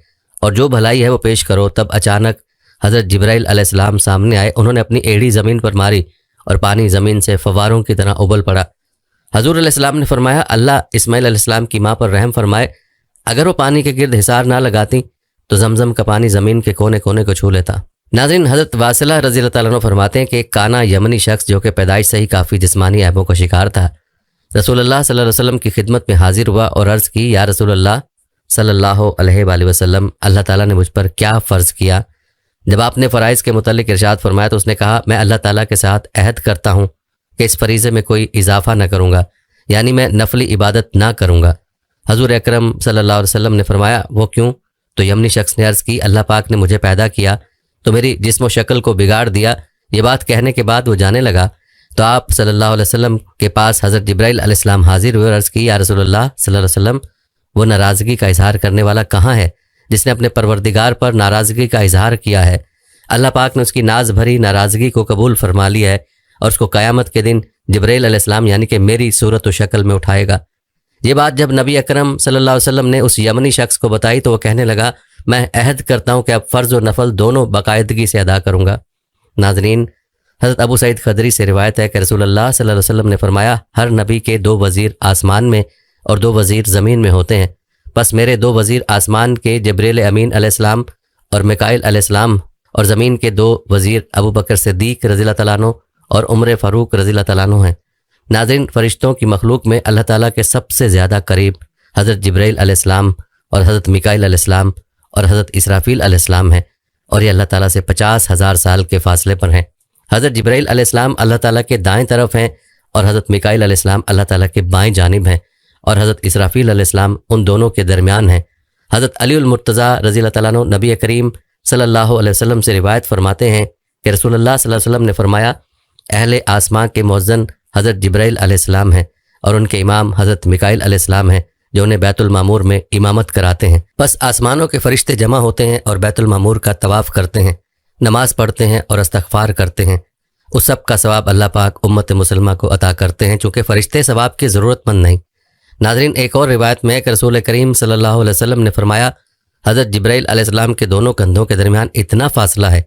اور جو بھلائی ہے وہ پیش کرو۔ تب اچانک حضرت جبرائیل علیہ السلام سامنے آئے، انہوں نے اپنی ایڑی زمین پر ماری اور پانی زمین سے فواروں کی طرح ابل پڑا۔ حضور علیہ السلام نے فرمایا اللہ اسماعیل علیہ السلام کی ماں پر رحم فرمائے، اگر وہ پانی کے گرد حصار نہ لگاتی تو زمزم کا پانی زمین کے کونے کونے کو چھو لیتا۔ ناظرین، حضرت واصلہ رضی اللہ تعالیٰ عنہ فرماتے ہیں کہ ایک کانا یمنی شخص جو کہ پیدائش سے ہی کافی جسمانی عیبوں کا شکار تھا، رسول اللہ صلی اللہ علیہ وسلم کی خدمت میں حاضر ہوا اور عرض کی یا رسول اللہ صلی اللہ علیہ وآلہ وسلم، اللہ تعالیٰ نے مجھ پر کیا فرض کیا؟ جب آپ نے فرائض کے متعلق ارشاد فرمایا تو اس نے کہا میں اللہ تعالیٰ کے ساتھ عہد کرتا ہوں کہ اس فریضے میں کوئی اضافہ نہ کروں گا، یعنی میں نفلی عبادت نہ کروں گا۔ حضور اکرم صلی اللہ علیہ وسلم نے فرمایا وہ کیوں؟ تو یمنی شخص نے عرض کی اللہ پاک نے مجھے پیدا کیا تو میری جسم و شکل کو بگاڑ دیا۔ یہ بات کہنے کے بعد وہ جانے لگا تو آپ صلی اللہ علیہ وسلم کے پاس حضرت جبرائیل علیہ السلام حاضر ہوئے اور عرض کی یا رسول اللہ صلی اللہ علیہ وسلم، وہ ناراضگی کا اظہار کرنے والا کہاں ہے جس نے اپنے پروردگار پر ناراضگی کا اظہار کیا ہے؟ اللہ پاک نے اس کی ناز بھری ناراضگی کو قبول فرما لیا ہے اور اس کو قیامت کے دن جبرائیل علیہ السلام یعنی کہ میری صورت و شکل میں اٹھائے گا۔ یہ بات جب نبی اکرم صلی اللہ علیہ وسلم نے اس یمنی شخص کو بتائی تو وہ کہنے لگا میں عہد کرتا ہوں کہ اب فرض و نفل دونوں باقاعدگی سے ادا کروں گا۔ ناظرین، حضرت ابو سعید خدری سے روایت ہے کہ رسول اللہ صلی اللہ علیہ وسلم نے فرمایا ہر نبی کے 2 وزیر آسمان میں اور 2 وزیر زمین میں ہوتے ہیں، بس میرے 2 وزیر آسمان کے جبریل امین علیہ السلام اور میکائیل علیہ السلام، اور زمین کے 2 وزیر ابو بکر صدیق رضی اللہ تعالیٰ عنہ اور عمر فاروق رضی اللہ تعالیٰ عنہ ہیں۔ ناظرین، فرشتوں کی مخلوق میں اللہ تعالیٰ کے سب سے زیادہ قریب حضرت جبرائیل علیہ السلام اور حضرت میکائیل علیہ السلام اور حضرت اسرافیل علیہ السلام ہیں، اور یہ اللہ تعالیٰ سے 50,000 سال کے فاصلے پر ہیں۔ حضرت جبرائیل علیہ السلام اللہ تعالیٰ کے دائیں طرف ہیں اور حضرت میکائیل علیہ السلام اللہ تعالیٰ کے بائیں جانب ہیں، اور حضرت اسرافیل علیہ السلام ان دونوں کے درمیان ہیں۔ حضرت علی المرتضیٰ رضی اللہ تعالیٰ عنہ نبی کریم صلی اللہ علیہ وسلم سے روایت فرماتے ہیں کہ رسول اللہ صلی اللہ علیہ وسلم نے فرمایا اہل آسمان کے مؤذن حضرت جبرائیل علیہ السلام ہیں اور ان کے امام حضرت میکائیل علیہ السلام ہیں جو انہیں بیت المعمور میں امامت کراتے ہیں۔ بس آسمانوں کے فرشتے جمع ہوتے ہیں اور بیت المعمور کا طواف کرتے ہیں، نماز پڑھتے ہیں اور استغفار کرتے ہیں۔ اس سب کا ثواب اللہ پاک امت مسلمہ کو عطا کرتے ہیں چونکہ فرشتے ثواب کے ضرورت مند نہیں۔ ناظرین، ایک اور روایت میں کہ رسول کریم صلی اللہ علیہ وسلم نے فرمایا حضرت جبرائیل علیہ السلام کے دونوں کندھوں کے درمیان اتنا فاصلہ ہے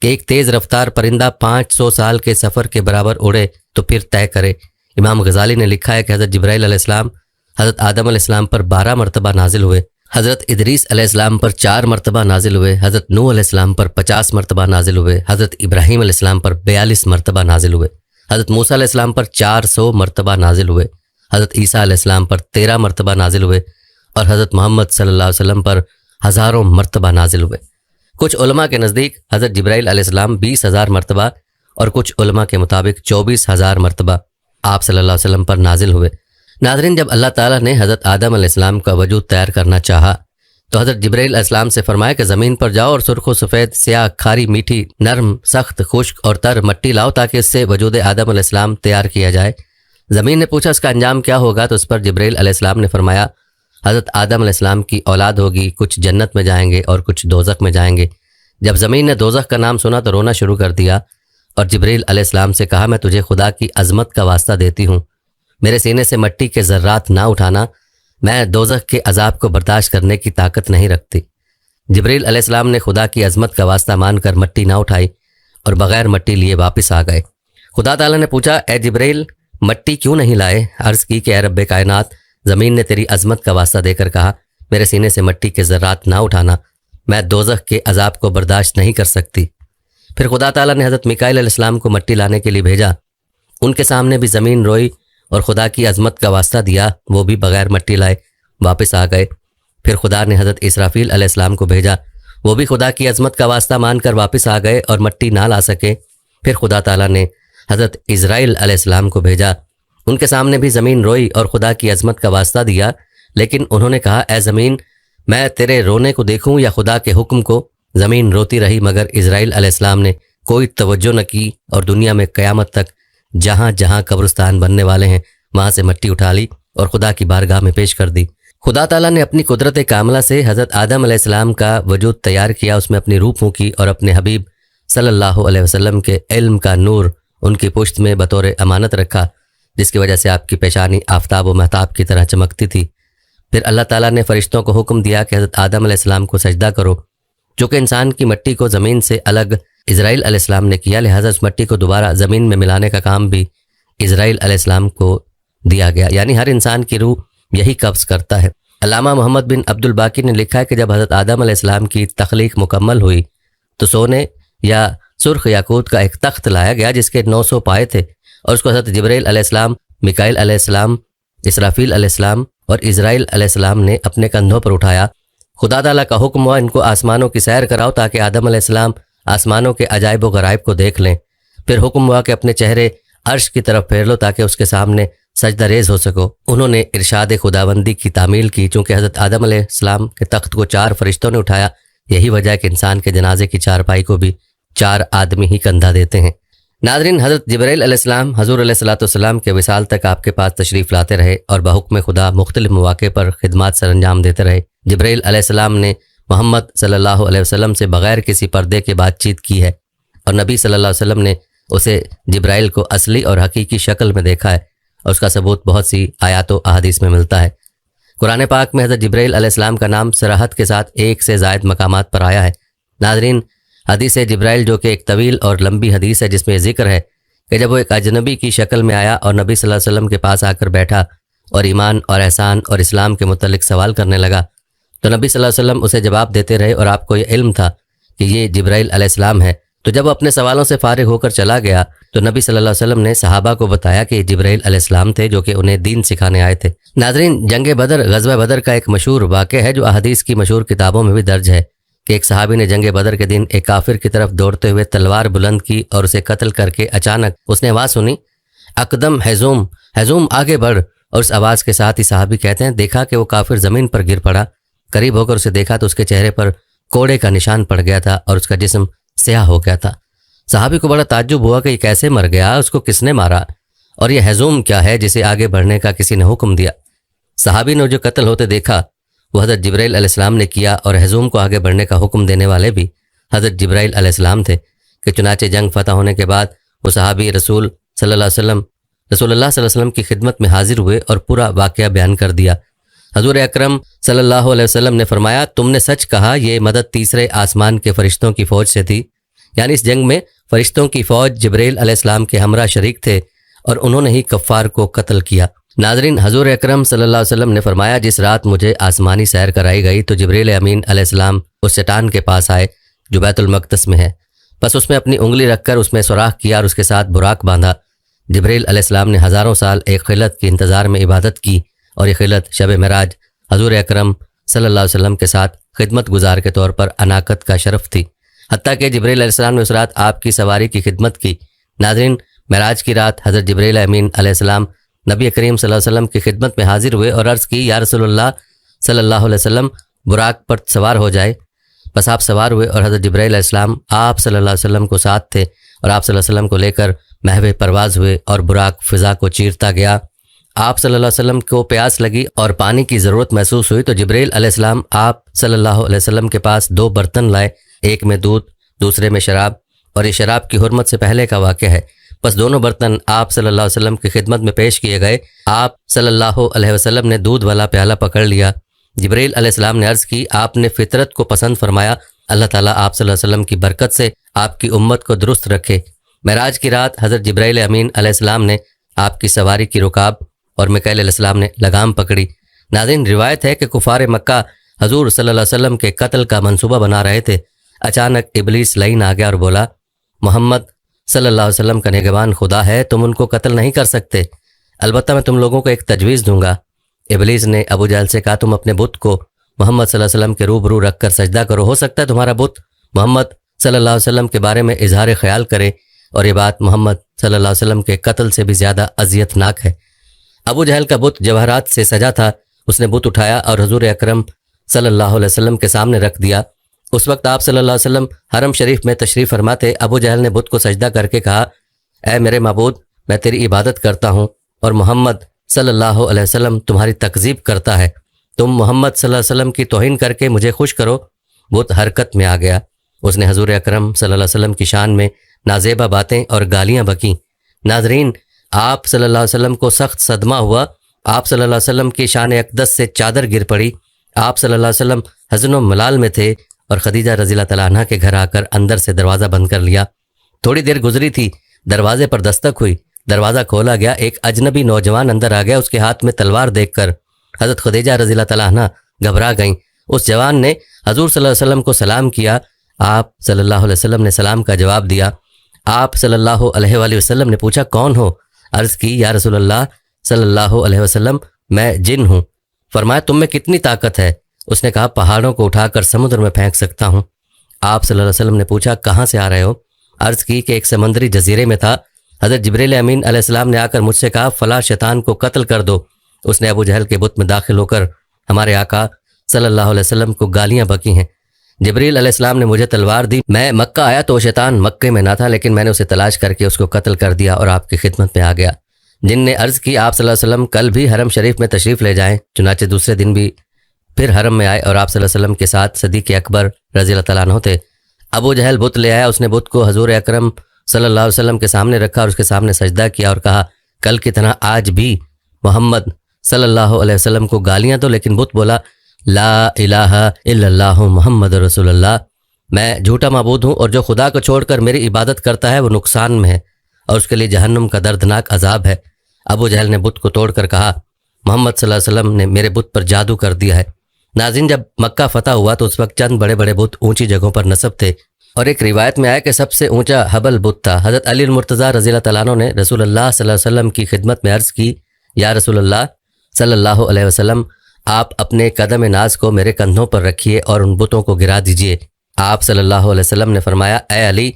کہ ایک تیز رفتار پرندہ 500 سال کے سفر کے برابر اڑے تو پھر طے کرے۔ امام غزالی نے لکھا ہے کہ حضرت جبرائیل علیہ السلام حضرت آدم علیہ السلام پر 12 مرتبہ نازل ہوئے، حضرت ادریس علیہ السلام پر 4 مرتبہ نازل ہوئے، حضرت نوح علیہ السلام پر 50 مرتبہ نازل ہوئے، حضرت ابراہیم علیہ السلام پر 42 مرتبہ نازل ہوئے، حضرت موسیٰ علیہ السلام پر 400 مرتبہ نازل ہوئے، حضرت عیسیٰ علیہ السلام پر 13 مرتبہ نازل ہوئے، اور حضرت محمد صلی اللہ علیہ وسلم پر ہزاروں مرتبہ نازل ہوئے۔ کچھ علماء کے نزدیک حضرت جبرائیل علیہ السلام 20,000 مرتبہ اور کچھ علماء کے مطابق 24,000 مرتبہ آپ صلی اللہ علیہ وسلم پر نازل ہوئے۔ ناظرین، جب اللہ تعالیٰ نے حضرت آدم علیہ السلام کا وجود تیار کرنا چاہا تو حضرت جبرائیل علیہ السلام سے فرمایا کہ زمین پر جاؤ اور سرخ و سفید، سیاہ، کھاری، میٹھی، نرم، سخت، خشک اور تر مٹی لاؤ تاکہ اس سے وجود آدم علیہ السلام تیار کیا جائے۔ زمین نے پوچھا اس کا انجام کیا ہوگا تو اس پر جبرائیل علیہ السلام نے فرمایا حضرت آدم علیہ السلام کی اولاد ہوگی، کچھ جنت میں جائیں گے اور کچھ دوزخ میں جائیں گے۔ جب زمین نے دوزخ کا نام سنا تو رونا شروع کر دیا اور جبرائیل علیہ السلام سے کہا میں تجھے خدا کی عظمت کا واسطہ دیتی ہوں میرے سینے سے مٹی کے ذرات نہ اٹھانا، میں دوزخ کے عذاب کو برداشت کرنے کی طاقت نہیں رکھتی۔ جبریل علیہ السلام نے خدا کی عظمت کا واسطہ مان کر مٹی نہ اٹھائی اور بغیر مٹی لیے واپس آ گئے۔ خدا تعالیٰ نے پوچھا، اے جبریل مٹی کیوں نہیں لائے؟ عرض کی کہ اے رب کائنات، زمین نے تیری عظمت کا واسطہ دے کر کہا میرے سینے سے مٹی کے ذرات نہ اٹھانا، میں دوزخ کے عذاب کو برداشت نہیں کر سکتی۔ پھر خدا تعالیٰ نے حضرت میکائیل علیہ السلام کو مٹی لانے کے لیے بھیجا، ان کے سامنے بھی زمین روئی اور خدا کی عظمت کا واسطہ دیا، وہ بھی بغیر مٹی لائے واپس آ گئے۔ پھر خدا نے حضرت اسرافیل علیہ السلام کو بھیجا، وہ بھی خدا کی عظمت کا واسطہ مان کر واپس آ گئے اور مٹی نہ لا سکے۔ پھر خدا تعالیٰ نے حضرت اسرائیل علیہ السلام کو بھیجا، ان کے سامنے بھی زمین روئی اور خدا کی عظمت کا واسطہ دیا، لیکن انہوں نے کہا اے زمین میں تیرے رونے کو دیکھوں یا خدا کے حکم کو؟ زمین روتی رہی مگر اسرائیل علیہ السلام نے کوئی توجہ نہ کی اور دنیا میں قیامت تک جہاں جہاں قبرستان بننے والے ہیں وہاں سے مٹی اٹھا لی اور خدا کی بارگاہ میں پیش کر دی۔ خدا تعالیٰ نے اپنی قدرت کاملہ سے حضرت آدم علیہ السلام کا وجود تیار کیا، اس میں اپنی روح پھونکی اور اپنے حبیب صلی اللہ علیہ وسلم کے علم کا نور ان کی پشت میں بطور امانت رکھا، جس کی وجہ سے آپ کی پیشانی آفتاب و مہتاب کی طرح چمکتی تھی۔ پھر اللہ تعالیٰ نے فرشتوں کو حکم دیا کہ حضرت آدم علیہ السلام کو سجدہ کرو، چونکہ انسان کی مٹی کو زمین سے الگ اسرائیل علیہ السلام نے کیا، لہٰذا اس مٹی کو دوبارہ زمین میں ملانے کا کام بھی اسرائیل علیہ السلام کو دیا گیا، یعنی ہر انسان کی روح یہی قبض کرتا ہے۔ علامہ محمد بن عبد الباقی نے لکھا ہے کہ جب حضرت آدم علیہ السلام کی تخلیق مکمل ہوئی تو سونے یا سرخ یاقوت کا ایک تخت لایا گیا جس کے 900 پائے تھے، اور اس کو حضرت جبرائیل علیہ السلام، میکائیل علیہ السلام، اسرافیل علیہ السلام اور اسرائیل علیہ السلام نے اپنے کندھوں پر اٹھایا۔ خدا تعالیٰ کا حکم ہوا ان کو آسمانوں کی سیر کراؤ تاکہ آدم علیہ السلام آسمانوں کے عجائب و غرائب کو دیکھ لیں۔ پھر حکم ہوا کہ اپنے چہرے عرش کی طرف پھیر لو تاکہ اس کے سامنے سجدہ ریز ہو سکو۔ انہوں نے ارشاد خداوندی کی تعمیل کی، چونکہ حضرت آدم علیہ السلام کے تخت کو 4 فرشتوں نے اٹھایا، یہی وجہ ہے کہ انسان کے جنازے کی چارپائی کو بھی 4 آدمی ہی کندھا دیتے ہیں۔ ناظرین، حضرت جبرائیل علیہ السلام حضور علیہ الصلوۃ والسلام کے وصال تک آپ کے پاس تشریف لاتے رہے اور بحکم خدا مختلف مواقع پر خدمات سر انجام دیتے رہے۔ جبرائیل علیہ السلام نے محمد صلی اللہ علیہ وسلم سے بغیر کسی پردے کے بات چیت کی ہے، اور نبی صلی اللہ علیہ وسلم نے اسے جبرائیل کو اصلی اور حقیقی شکل میں دیکھا ہے، اور اس کا ثبوت بہت سی آیات و احادیث میں ملتا ہے۔ قرآن پاک میں حضرت جبرائیل علیہ السلام کا نام صراحت کے ساتھ 1 سے زائد مقامات پر آیا ہے۔ ناظرین، حدیث جبرائیل جو کہ ایک طویل اور لمبی حدیث ہے، جس میں ذکر ہے کہ جب وہ ایک اجنبی کی شکل میں آیا اور نبی صلی اللہ علیہ وسلم کے پاس آ کر بیٹھا اور ایمان اور احسان اور اسلام کے متعلق سوال کرنے لگا، تو نبی صلی اللہ علیہ وسلم اسے جواب دیتے رہے اور آپ کو یہ علم تھا کہ یہ جبرائیل علیہ السلام ہے۔ تو جب وہ اپنے سوالوں سے فارغ ہو کر چلا گیا تو نبی صلی اللہ علیہ وسلم نے صحابہ کو بتایا کہ یہ جبرائیل علیہ السلام تھے جو کہ انہیں دین سکھانے آئے تھے۔ ناظرین، جنگ بدر، غزوہ بدر کا ایک مشہور واقعہ ہے جو احادیث کی مشہور کتابوں میں بھی درج ہے کہ ایک صحابی نے جنگ بدر کے دن ایک کافر کی طرف دوڑتے ہوئے تلوار بلند کی اور اسے قتل کر کے اچانک اس نے آواز سنی، اقدم ہیزوم، ہیزوم آگے بڑھ، اور اس آواز کے ساتھ ہی صحابی کہتے ہیں دیکھا کہ وہ کافر زمین پر گر پڑا۔ قریب ہو کر اسے دیکھا تو اس کے چہرے پر کوڑے کا نشان پڑ گیا تھا اور اس کا جسم سیاہ ہو گیا تھا۔ صحابی کو بڑا تعجب ہوا کہ یہ کیسے مر گیا، اس کو کس نے مارا، اور یہ ہیزوم کیا ہے جسے آگے بڑھنے کا کسی نے حکم دیا۔ صحابی نے جو قتل ہوتے دیکھا وہ حضرت جبرائیل علیہ السلام نے کیا، اور ہیزوم کو آگے بڑھنے کا حکم دینے والے بھی حضرت جبرائیل علیہ السلام تھے کہ چنانچہ جنگ فتح ہونے کے بعد وہ صحابی رسول صلی اللہ علیہ وسلم کی خدمت میں حاضر ہوئے اور پورا واقعہ بیان کر دیا۔ حضور اکرم صلی اللہ علیہ وسلم نے فرمایا، تم نے سچ کہا، یہ مدد تیسرے آسمان کے فرشتوں کی فوج سے تھی، یعنی اس جنگ میں فرشتوں کی فوج جبرائیل علیہ السلام کے ہمراہ شریک تھے اور انہوں نے ہی کفار کو قتل کیا۔ ناظرین، حضور اکرم صلی اللہ علیہ وسلم نے فرمایا، جس رات مجھے آسمانی سیر کرائی گئی تو جبرائیل امین علیہ السلام اس چٹان کے پاس آئے جو بیت المقدس میں ہے، بس اس میں اپنی انگلی رکھ کر اس میں سوراخ کیا اور اس کے ساتھ براق باندھا۔ جبرائیل علیہ السلام نے ہزاروں سال ایک خلعت کے انتظار میں عبادت کی، اور یہ خلعت شب معراج حضور اکرم صلی اللہ علیہ وسلم کے ساتھ خدمت گزار کے طور پر عناقت کا شرف تھی، حتیٰ کہ جبرائیل علیہ السلام نے اس رات آپ کی سواری کی خدمت کی۔ ناظرین، معراج کی رات حضرت جبرائیل امین علیہ السلام نبی کریم صلی اللہ علیہ وسلم کی خدمت میں حاضر ہوئے اور عرض کی، یا رسول اللہ صلی اللہ علیہ وسلم، براق پر سوار ہو جائے۔ بس آپ سوار ہوئے اور حضرت جبرائیل علیہ السلام آپ صلی اللہ علیہ وسلم کو ساتھ تھے، اور آپ صلی اللہ علیہ وسلم کو لے کر محو پرواز ہوئے اور براق فضا کو چیرتا گیا۔ آپ صلی اللہ علیہ وسلم کو پیاس لگی اور پانی کی ضرورت محسوس ہوئی تو جبرائیل علیہ السلام آپ صلی اللہ علیہ وسلم کے پاس 2 برتن لائے، ایک میں دودھ، دوسرے میں شراب، اور یہ شراب کی حرمت سے پہلے کا واقعہ ہے۔ بس دونوں برتن آپ صلی اللہ علیہ وسلم کی خدمت میں پیش کیے گئے۔ آپ صلی اللہ علیہ وسلم نے دودھ والا پیالہ پکڑ لیا۔ جبرائیل علیہ السلام نے عرض کی، آپ نے فطرت کو پسند فرمایا، اللہ تعالیٰ آپ صلی اللہ علیہ وسلم کی برکت سے آپ کی امت کو درست رکھے۔ معراج کی رات حضرت جبرائیل امین علیہ السلام نے آپ کی سواری کی رکاب اور میکائیل علیہ السلام نے لگام پکڑی۔ ناظرین، روایت ہے کہ کفار مکہ حضور صلی اللہ علیہ وسلم کے قتل کا منصوبہ بنا رہے تھے۔ اچانک ابلیس لعین آ گیا اور بولا، محمد صلی اللہ علیہ وسلم کا نگہبان خدا ہے، تم ان کو قتل نہیں کر سکتے، البتہ میں تم لوگوں کو ایک تجویز دوں گا۔ ابلیس نے ابو جہل سے کہا، تم اپنے بت کو محمد صلی اللہ علیہ وسلم کے روبرو رکھ کر سجدہ کرو، ہو سکتا ہے تمہارا بت محمد صلی اللہ علیہ وسلم کے بارے میں اظہار خیال کرے اور یہ بات محمد صلی اللہ علیہ وسلم کے قتل سے بھی زیادہ اذیت ناک ہے۔ ابو جہل کا بت جواہرات سے سجا تھا، اس نے بت اٹھایا اور حضور اکرم صلی اللہ علیہ وسلم کے سامنے رکھ دیا۔ اس وقت آپ صلی اللہ علیہ وسلم حرم شریف میں تشریف فرما تھے۔ ابو جہل نے بت کو سجدہ کر کے کہا، اے میرے معبود، میں تیری عبادت کرتا ہوں اور محمد صلی اللہ علیہ وسلم تمہاری تکذیب کرتا ہے، تم محمد صلی اللہ علیہ وسلم کی توہین کر کے مجھے خوش کرو۔ بت حرکت میں آ گیا، اس نے حضور اکرم صلی اللہ علیہ وسلم کی شان میں نازیبا باتیں اور گالیاں بکیں۔ ناظرین، آپ صلی اللہ علیہ وسلم کو سخت صدمہ ہوا، آپ صلی اللہ علیہ وسلم کی شان اقدس سے چادر گر پڑی۔ آپ صلی اللہ علیہ وسلم حزن و ملال میں تھے اور خدیجہ رضی اللہ تعالیٰ عنہ کے گھر آ کر اندر سے دروازہ بند کر لیا۔ تھوڑی دیر گزری تھی، دروازے پر دستک ہوئی، دروازہ کھولا گیا، ایک اجنبی نوجوان اندر آ گیا۔ اس کے ہاتھ میں تلوار دیکھ کر حضرت خدیجہ رضی اللہ تعالیٰ عنہ گھبرا گئیں۔ اس جوان نے حضور صلی اللہ علیہ وسلم کو سلام کیا، آپ صلی اللہ علیہ وسلم نے سلام کا جواب دیا۔ آپ صلی اللہ علیہ وآلہ وسلم نے پوچھا، کون ہو؟ عرض کی، یا رسول اللہ صلی اللہ علیہ وسلم، میں جن ہوں۔ فرمایا، تم میں کتنی طاقت ہے؟ اس نے کہا، پہاڑوں کو اٹھا کر سمندر میں پھینک سکتا ہوں۔ آپ صلی اللہ علیہ وسلم نے پوچھا، کہاں سے آ رہے ہو؟ عرض کی کہ ایک سمندری جزیرے میں تھا، حضرت جبرائیل امین علیہ السلام نے آ کر مجھ سے کہا، فلاں شیطان کو قتل کر دو۔ اس نے ابو جہل کے بت میں داخل ہو کر ہمارے آقا صلی اللہ علیہ وسلم کو گالیاں بکی ہیں۔ جبرائیل علیہ السلام نے مجھے تلوار دی، میں مکہ آیا تو وہ شیطان مکے میں نہ تھا، لیکن میں نے اسے تلاش کر کے اس کو قتل کر دیا اور آپ کی خدمت میں آ گیا۔ جن نے عرض کی، آپ صلی اللہ علیہ وسلم کل بھی حرم شریف میں تشریف لے جائیں۔ چنانچہ دوسرے دن بھی پھر حرم میں آئے اور آپ صلی اللہ علیہ وسلم کے ساتھ صدیق اکبر رضی اللہ تعالیٰ عنہ تھے۔ ابو جہل بت لے آیا، اس نے بت کو حضور اکرم صلی اللہ علیہ وسلم کے سامنے رکھا اور اس کے سامنے سجدہ کیا اور کہا، کل کی طرح آج بھی محمد صلی اللہ علیہ وسلم کو گالیاں دو۔ لیکن بت بولا، لا الہ الا اللہ محمد رسول اللہ، میں جھوٹا معبود ہوں اور جو خدا کو چھوڑ کر میری عبادت کرتا ہے وہ نقصان میں ہے اور اس کے لیے جہنم کا دردناک عذاب ہے۔ ابو جہل نے بت کو توڑ کر کہا، محمد صلی اللہ علیہ وسلم نے میرے بت پر جادو کر دیا ہے۔ ناظرین، جب مکہ فتح ہوا تو اس وقت چند بڑے بڑے بت اونچی جگہوں پر نصب تھے اور ایک روایت میں آیا کہ سب سے اونچا حبل بت تھا۔ حضرت علی المرتضیٰ رضی اللہ تعالیٰ عنہ نے رسول اللہ صلی اللہ علیہ وسلم کی خدمت میں عرض کی، یا رسول اللہ صلی اللہ علیہ وسلم، آپ اپنے قدم ناز کو میرے کندھوں پر رکھیے اور ان بتوں کو گرا دیجیے۔ آپ صلی اللہ علیہ وسلم نے فرمایا، اے علی،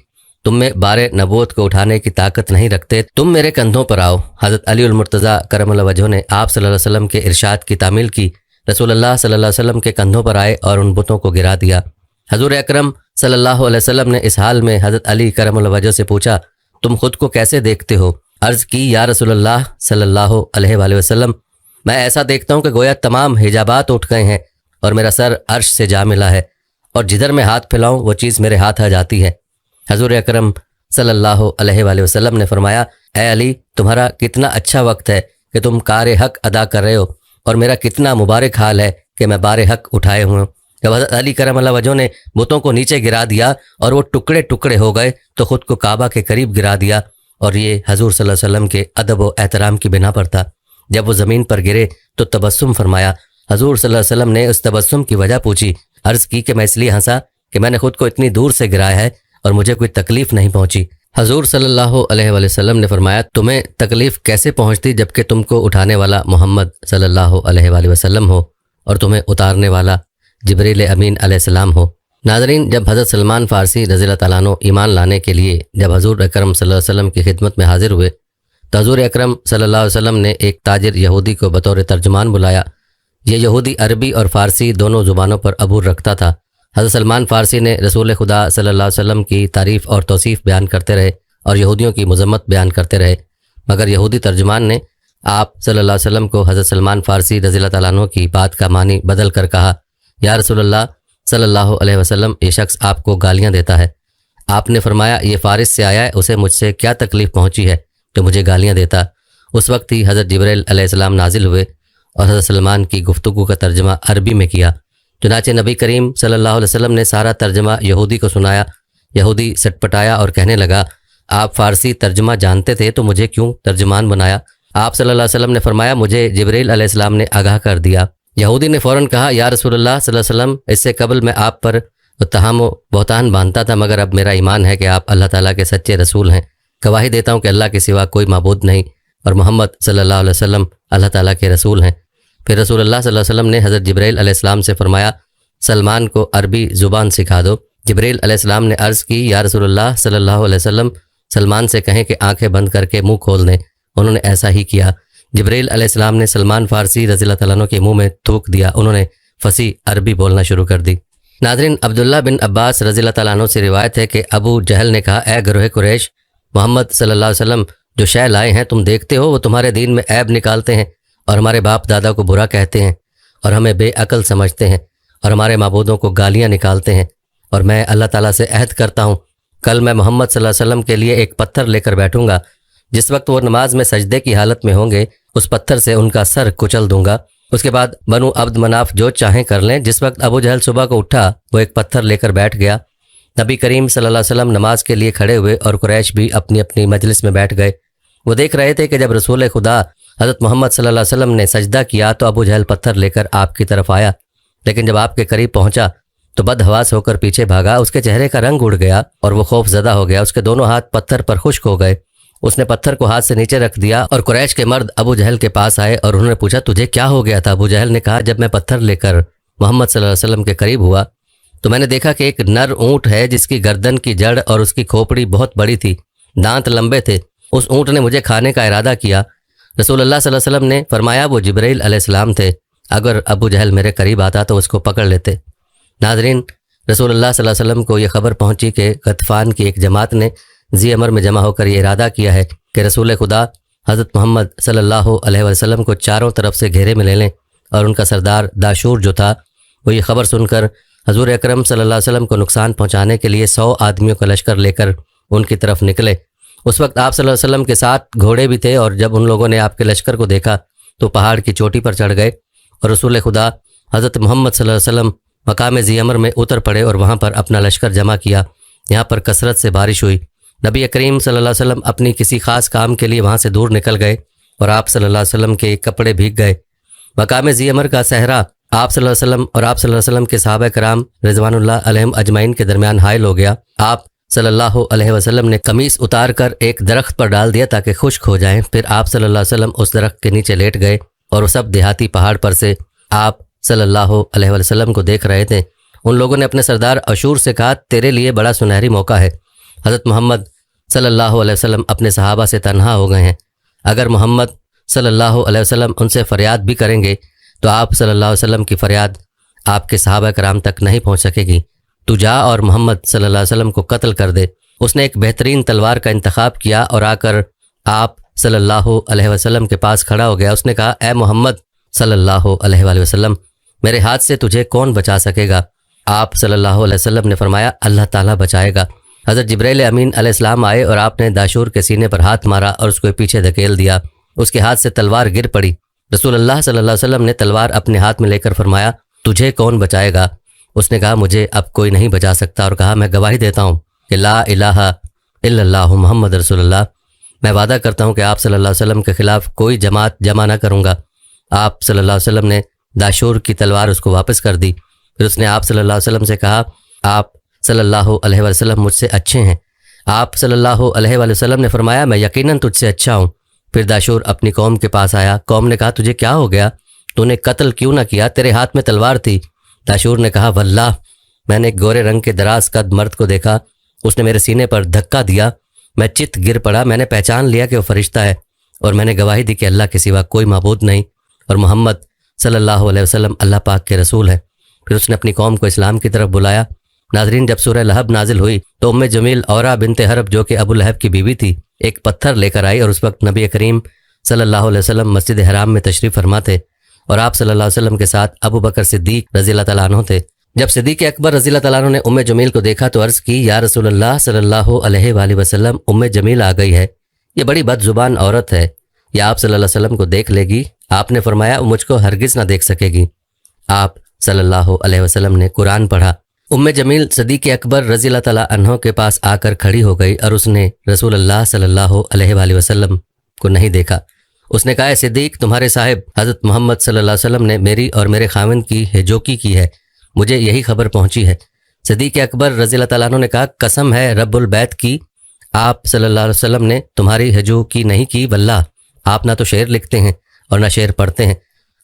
تم میں بار نبوت کو اٹھانے کی طاقت نہیں رکھتے، تم میرے کندھوں پر آؤ۔ حضرت علی المرتضیٰ کرم اللہ وجہہ نے آپ صلی اللہ علیہ وسلم کے ارشاد کی تعمیل کی، رسول اللہ صلی اللہ علیہ وسلم کے کندھوں پر آئے اور ان بتوں کو گرا دیا۔ حضور اکرم صلی اللہ علیہ وسلم نے اس حال میں حضرت علی کرم اللہ وجہہ سے پوچھا، تم خود کو کیسے دیکھتے ہو؟ عرض کی، یا رسول اللہ صلی اللہ علیہ وآلہ وسلم، میں ایسا دیکھتا ہوں کہ گویا تمام حجابات اٹھ گئے ہیں اور میرا سر عرش سے جا ملا ہے اور جدھر میں ہاتھ پھیلاؤں وہ چیز میرے ہاتھ آ جاتی ہے۔ حضور اکرم صلی اللہ علیہ وآلہ وسلم نے فرمایا، اے علی، تمہارا کتنا اچھا وقت ہے کہ تم کار حق ادا کر رہے ہو اور میرا کتنا مبارک حال ہے کہ میں بار حق اٹھائے ہوئے ہوں۔ جب حضرت علی کرم اللہ وجہہ نے بتوں کو نیچے گرا دیا اور وہ ٹکڑے ٹکڑے ہو گئے تو خود کو کعبہ کے قریب گرا دیا، اور یہ حضور صلی اللہ علیہ وسلم کے ادب و احترام کی بنا پر تھا۔ جب وہ زمین پر گرے تو تبسم فرمایا۔ حضور صلی اللہ علیہ وسلم نے اس تبسم کی وجہ پوچھی، عرض کی کہ میں اس لیے ہنسا کہ میں نے خود کو اتنی دور سے گرایا ہے اور مجھے کوئی تکلیف نہیں پہنچی۔ حضور صلی اللہ علیہ وآلہ وسلم نے فرمایا، تمہیں تکلیف کیسے پہنچتی جبکہ تم کو اٹھانے والا محمد صلی اللہ علیہ وآلہ وسلم ہو اور تمہیں اتارنے والا جبرائیل امین علیہ السلام ہو۔ ناظرین، جب حضرت سلمان فارسی رضی اللہ تعالیٰ عنہ ایمان لانے کے لیے جب حضور اکرم صلی اللہ علیہ وسلم کی خدمت میں حاضر ہوئے تو حضور اکرم صلی اللہ علیہ وسلم نے ایک تاجر یہودی کو بطور ترجمان بلایا۔ یہ یہودی عربی اور فارسی دونوں زبانوں پر عبور رکھتا تھا۔ حضرت سلمان فارسی نے رسول خدا صلی اللہ علیہ وسلم کی تعریف اور توصیف بیان کرتے رہے اور یہودیوں کی مذمت بیان کرتے رہے، مگر یہودی ترجمان نے آپ صلی اللہ علیہ وسلم کو حضرت سلمان فارسی رضی اللہ تعالیٰ عنہ کی بات کا معنی بدل کر کہا، یا رسول اللہ صلی اللہ علیہ وسلم، یہ شخص آپ کو گالیاں دیتا ہے۔ آپ نے فرمایا یہ فارس سے آیا ہے، اسے مجھ سے کیا تکلیف پہنچی ہے جو مجھے گالیاں دیتا۔ اس وقت ہی حضرت جبرائیل علیہ السلام نازل ہوئے اور حضرت سلمان کی گفتگو کا ترجمہ عربی میں کیا۔ چنانچہ نبی کریم صلی اللہ علیہ وسلم نے سارا ترجمہ یہودی کو سنایا۔ یہودی سٹ پٹایا اور کہنے لگا، آپ فارسی ترجمہ جانتے تھے تو مجھے کیوں ترجمان بنایا؟ آپ صلی اللہ علیہ وسلم نے فرمایا، مجھے جبرائیل علیہ السلام نے آگاہ کر دیا۔ یہودی نے فوراً کہا، یا رسول اللہ صلی اللہ علیہ وسلم، اس سے قبل میں آپ پر اتہام و بہتان باندھتا تھا، مگر اب میرا ایمان ہے کہ آپ اللہ تعالیٰ کے سچے رسول ہیں۔ گواہی دیتا ہوں کہ اللہ کے سوا کوئی معبود نہیں اور محمد صلی اللہ علیہ وسلم اللہ تعالیٰ کے رسول ہیں۔ پھر رسول اللہ صلی اللہ علیہ وسلم نے حضرت جبرائیل علیہ السلام سے فرمایا، سلمان کو عربی زبان سکھا دو۔ جبرائیل علیہ السلام نے عرض کی، یا رسول اللہ صلی اللہ علیہ وسلم، سلمان سے کہیں کہ آنکھیں بند کر کے منہ کھول دیں۔ انہوں نے ایسا ہی کیا۔ جبرائیل علیہ السلام نے سلمان فارسی رضی اللہ تعالیٰ عنہ کے منہ میں تھوک دیا۔ انہوں نے فصیح عربی بولنا شروع کر دی۔ ناظرین، عبداللہ بن عباس رضی اللہ تعالیٰ عنہ سے روایت ہے کہ ابو جہل نے کہا، اے گروہ قریش، محمد صلی اللہ علیہ وسلم جو شے لائے ہیں تم دیکھتے ہو، وہ تمہارے دین میں عیب نکالتے ہیں اور ہمارے باپ دادا کو برا کہتے ہیں اور ہمیں بے عقل سمجھتے ہیں اور ہمارے معبودوں کو گالیاں نکالتے ہیں، اور میں اللہ تعالیٰ سے عہد کرتا ہوں کل میں محمد صلی اللہ علیہ وسلم کے لیے ایک پتھر لے کر بیٹھوں گا، جس وقت وہ نماز میں سجدے کی حالت میں ہوں گے اس پتھر سے ان کا سر کچل دوں گا۔ اس کے بعد بنو عبد مناف جو چاہیں کر لیں۔ جس وقت ابو جہل صبح کو اٹھا وہ ایک پتھر لے کر بیٹھ گیا۔ نبی کریم صلی اللہ علیہ وسلم نماز کے لیے کھڑے ہوئے اور قریش بھی اپنی اپنی مجلس میں بیٹھ گئے۔ وہ دیکھ رہے تھے کہ جب رسول خدا حضرت محمد صلی اللہ علیہ وسلم نے سجدہ کیا تو ابو جہل پتھر لے کر آپ کی طرف آیا، لیکن جب آپ کے قریب پہنچا تو بدحواس ہو کر پیچھے بھاگا۔ اس کے چہرے کا رنگ اڑ گیا اور وہ خوف زدہ ہو گیا۔ اس کے دونوں ہاتھ پتھر پر خشک ہو گئے۔ اس نے پتھر کو ہاتھ سے نیچے رکھ دیا اور قریش کے مرد ابو جہل کے پاس آئے اور انہوں نے پوچھا، تجھے کیا ہو گیا تھا؟ ابو جہل نے کہا، جب میں پتھر لے کر محمد صلی اللہ علیہ وسلم کے قریب ہوا تو میں نے دیکھا کہ ایک نر اونٹ ہے جس کی گردن کی جڑ اور اس کی کھوپڑی بہت بڑی تھی، دانت لمبے تھے۔ اس اونٹ نے مجھے کھانے کا ارادہ کیا۔ رسول اللہ صلی اللہ علیہ وسلم نے فرمایا، وہ جبرائیل علیہ السلام تھے، اگر ابو جہل میرے قریب آتا تو اس کو پکڑ لیتے۔ ناظرین، رسول اللہ صلی اللہ علیہ وسلم کو یہ خبر پہنچی کہ غطفان کی ایک جماعت نے ذی امر میں جمع ہو کر یہ ارادہ کیا ہے کہ رسول خدا حضرت محمد صلی اللہ علیہ وسلم کو چاروں طرف سے گھیرے میں لے لیں، اور ان کا سردار داشور جو تھا وہ یہ خبر سن کر حضور اکرم صلی اللہ علیہ وسلم کو نقصان پہنچانے کے لیے 100 آدمیوں کا لشکر لے کر ان کی طرف نکلے۔ اس وقت آپ صلی اللہ علیہ وسلم کے ساتھ گھوڑے بھی تھے، اور جب ان لوگوں نے آپ کے لشکر کو دیکھا تو پہاڑ کی چوٹی پر چڑھ گئے اور رسول خدا حضرت محمد صلی اللہ علیہ وسلم مقام ذی امر میں اتر پڑے اور وہاں پر اپنا لشکر جمع کیا۔ یہاں پر کثرت سے بارش ہوئی۔ نبی کریم صلی اللہ علیہ وسلم اپنی کسی خاص کام کے لیے وہاں سے دور نکل گئے اور آپ صلی اللہ علیہ وسلم کے کپڑے بھیگ گئے۔ مقام ذی امر کا صحرا آپ صلی اللہ علیہ وسلم اور آپ صلی اللہ علیہ وسلم کے صحابہ کرام رضوان اللہ علیہم اجمعین کے درمیان حائل ہو گیا۔ آپ صلی اللہ علیہ وسلم نے قمیص اتار کر ایک درخت پر ڈال دیا تاکہ خشک ہو جائیں۔ پھر آپ صلی اللہ علیہ وسلم اس درخت کے نیچے لیٹ گئے اور وہ سب دیہاتی پہاڑ پر سے آپ صلی اللہ علیہ وسلم کو دیکھ رہے تھے۔ ان لوگوں نے اپنے سردار اشور سے کہا، تیرے لیے بڑا سنہری موقع ہے۔ حضرت محمد صلی اللہ علیہ وسلم اپنے صحابہ سے تنہا ہو گئے ہیں۔ اگر محمد صلی اللہ علیہ وسلم ان سے فریاد بھی کریں گے تو آپ صلی اللہ علیہ وسلم کی فریاد آپ کے صحابہ کرام تک نہیں پہنچ سکے گی۔ تو جا اور محمد صلی اللہ علیہ وسلم کو قتل کر دے۔ اس نے ایک بہترین تلوار کا انتخاب کیا اور آ کر آپ صلی اللہ علیہ وسلم کے پاس کھڑا ہو گیا۔ اس نے کہا، اے محمد صلی اللہ علیہ وآلہ وسلم، میرے ہاتھ سے تجھے کون بچا سکے گا؟ آپ صلی اللہ علیہ وسلم نے فرمایا، اللہ تعالیٰ بچائے گا۔ حضرت جبرائیل امین علیہ السلام آئے اور آپ نے داشور کے سینے پر ہاتھ مارا اور اس کو پیچھے دھکیل دیا۔ اس کے ہاتھ سے تلوار گر پڑی۔ رسول اللہ صلی اللہ علیہ وسلم نے تلوار اپنے ہاتھ میں لے کر فرمایا، تجھے کون بچائے گا؟ اس نے کہا، مجھے اب کوئی نہیں بچا سکتا، اور کہا، میں گواہی دیتا ہوں کہ لا الہ الا اللہ محمد رسول اللہ۔ میں وعدہ کرتا ہوں کہ آپ صلی اللہ علیہ وسلم کے خلاف کوئی جماعت جمع نہ کروں گا۔ آپ صلی اللہ علیہ وسلم نے داشور کی تلوار اس کو واپس کر دی۔ پھر اس نے آپ صلی اللہ علیہ وسلم سے کہا، آپ صلی اللہ علیہ وسلم مجھ سے اچھے ہیں۔ آپ صلی اللہ علیہ وسلم نے فرمایا، میں یقیناً تجھ سے اچھا ہوں۔ پھر داشور اپنی قوم کے پاس آیا۔ قوم نے کہا، تجھے کیا ہو گیا؟ تو نے قتل کیوں نہ کیا؟ تیرے ہاتھ میں تلوار تھی۔ داشور نے کہا، واللہ میں نے ایک گورے رنگ کے دراز قد مرد کو دیکھا، اس نے میرے سینے پر دھکا دیا، میں چت گر پڑا، میں نے پہچان لیا کہ وہ فرشتہ ہے، اور میں نے گواہی دی کہ اللہ کے سوا کوئی معبود نہیں اور محمد صلی اللہ علیہ وسلم اللہ پاک کے رسول ہے۔ پھر اس نے اپنی قوم کو اسلام کی طرف بلایا۔ ناظرین، جب سورہ لہب نازل ہوئی تو ام جمیل اورا بنت حرب جو کہ ابو لہب کی بیوی تھی ایک پتھر لے کر آئی، اور اس وقت نبی کریم صلی اللہ علیہ وسلم مسجد حرام میں تشریف فرما تھے اور آپ صلی اللہ علیہ وسلم کے ساتھ ابو بکر صدیق رضی اللہ تعالیٰ عنہ تھے۔ جب صدیق اکبر رضی اللہ تعالیٰ عنہ نے ام جمیل کو دیکھا تو عرض کی، یا رسول اللہ صلی اللہ علیہ وآلہ وسلم، ام جمیل آ گئی ہے، یہ بڑی بد زبان عورت ہے، یہ آپ صلی اللہ علیہ وسلم کو دیکھ لے گی۔ آپ نے فرمایا، وہ مجھ کو ہرگز نہ دیکھ سکے گی۔ آپ صلی اللہ علیہ وسلم نے قرآن پڑھا۔ ام جمیل صدیق اکبر رضی اللہ تعالیٰ عنہ کے پاس آ کر کھڑی ہو گئی اور اس نے رسول اللہ صلی اللہ علیہ وآلہ وسلم کو نہیں دیکھا۔ اس نے کہا، اے صدیق، تمہارے صاحب حضرت محمد صلی اللہ علیہ وسلم نے میری اور میرے خاوند کی ہجوکی کی ہے، مجھے یہی خبر پہنچی ہے۔ صدیق اکبر رضی اللہ تعالیٰ عنہ نے کہا، قسم ہے رب البیت کی، آپ صلی اللہ علیہ وسلم نے تمہاری ہجوکی نہیں کی، واللہ آپ نہ تو شعر لکھتے ہیں اور نہ شعر پڑھتے ہیں۔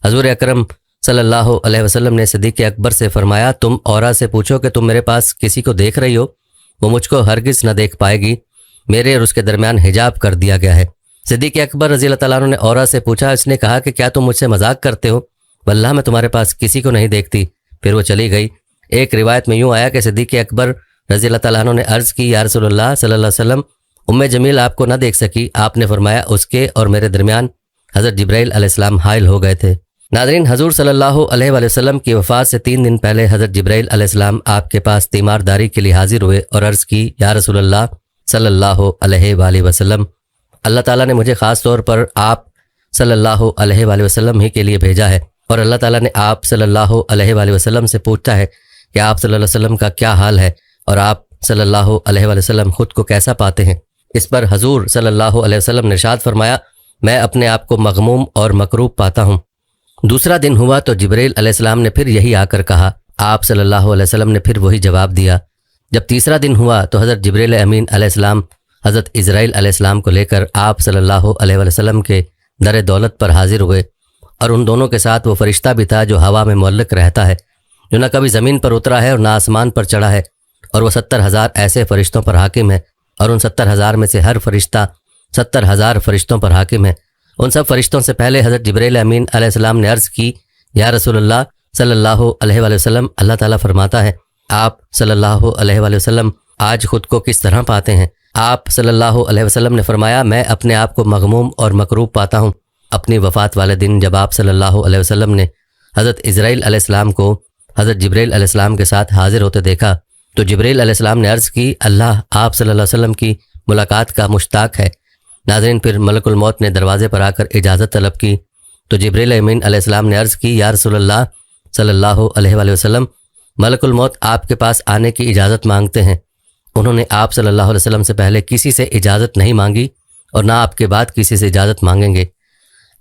حضور اکرم صلی اللہ علیہ وسلم نے صدیق اکبر سے فرمایا، تم اورا سے پوچھو کہ تم میرے پاس کسی کو دیکھ رہی ہو، وہ مجھ کو ہرگز نہ دیکھ پائے گی، میرے اور اس کے درمیان حجاب کر دیا گیا ہے۔ صدیق اکبر رضی اللہ تعالیٰ عنہ نے اورا سے پوچھا، اس نے کہا کہ کیا تم مجھ سے مذاق کرتے ہو؟ واللہ میں تمہارے پاس کسی کو نہیں دیکھتی۔ پھر وہ چلی گئی۔ ایک روایت میں یوں آیا کہ صدیق اکبر رضی اللہ تعالیٰ عنہ نے عرض کی، یا رسول اللہ صلی اللہ علیہ وسلم، ام جمیل آپ کو نہ دیکھ سکی۔ آپ نے فرمایا، اس کے اور میرے درمیان حضرت جبرائیل علیہ السلام حائل ہو گئے تھے۔ ناظرین، حضور صلی اللہ علیہ وآلہ وسلم کی وفات سے 3 دن پہلے حضرت جبرائیل علیہ السلام آپ کے پاس تیمارداری کے لیے حاضر ہوئے اور عرض کی، یا رسول اللہ صلی اللہ علیہ وآلہ وسلم، اللہ تعالیٰ نے مجھے خاص طور پر آپ صلی اللہ علیہ وآلہ وسلم ہی کے لیے بھیجا ہے، اور اللہ تعالیٰ نے آپ صلی اللہ علیہ وآلہ وسلم سے پوچھا ہے کہ آپ صلی اللہ علیہ وسلم کا کیا حال ہے اور آپ صلی اللہ علیہ وآلہ وسلم خود کو کیسا پاتے ہیں۔ اس پر حضور صلی اللہ علیہ وسلم نے ارشاد فرمایا، میں اپنے آپ کو مغموم اور مکروب پاتا ہوں۔ دوسرا دن ہوا تو جبرائیل علیہ السلام نے پھر یہی آ کر کہا، آپ صلی اللہ علیہ وسلم نے پھر وہی جواب دیا۔ جب تیسرا دن ہوا تو حضرت جبرائیل امین علیہ السلام حضرت اسرائیل علیہ السلام کو لے کر آپ صلی اللہ علیہ وسلم کے در دولت پر حاضر ہوئے، اور ان دونوں کے ساتھ وہ فرشتہ بھی تھا جو ہوا میں معلق رہتا ہے، جو نہ کبھی زمین پر اترا ہے اور نہ آسمان پر چڑھا ہے، اور وہ 70,000 ایسے فرشتوں پر حاکم ہے، اور ان 70,000 میں سے ہر فرشتہ 70,000 فرشتوں پر حاکم ہے۔ ان سب فرشتوں سے پہلے حضرت جبرائیل امین علیہ السلام نے عرض کی، یا رسول اللہ صلی اللہ علیہ وآلہ وسلم، اللہ تعالیٰ فرماتا ہے، آپ صلی اللہ علیہ وآلہ وسلم آج خود کو کس طرح پاتے ہیں؟ آپ صلی اللہ علیہ وسلم نے فرمایا، میں اپنے آپ کو مغموم اور مکروب پاتا ہوں۔ اپنی وفات والے دن جب آپ صلی اللہ علیہ وسلم نے حضرت اسرائیل علیہ السلام کو حضرت جبرائیل علیہ السلام کے ساتھ حاضر ہوتے دیکھا تو جبرائیل علیہ السلام نے عرض کی، اللہ آپ صلی اللہ علیہ وسلم کی ملاقات کا مشتاق ہے۔ ناظرین، پھر ملک الموت نے دروازے پر آ کر اجازت طلب کی تو جبرائیل امین علیہ السلام نے عرض کی، یا رسول اللہ صلی اللہ علیہ وآلہ وسلم، ملک الموت آپ کے پاس آنے کی اجازت مانگتے ہیں۔ انہوں نے آپ صلی اللہ علیہ وسلم سے پہلے کسی سے اجازت نہیں مانگی اور نہ آپ کے بعد کسی سے اجازت مانگیں گے۔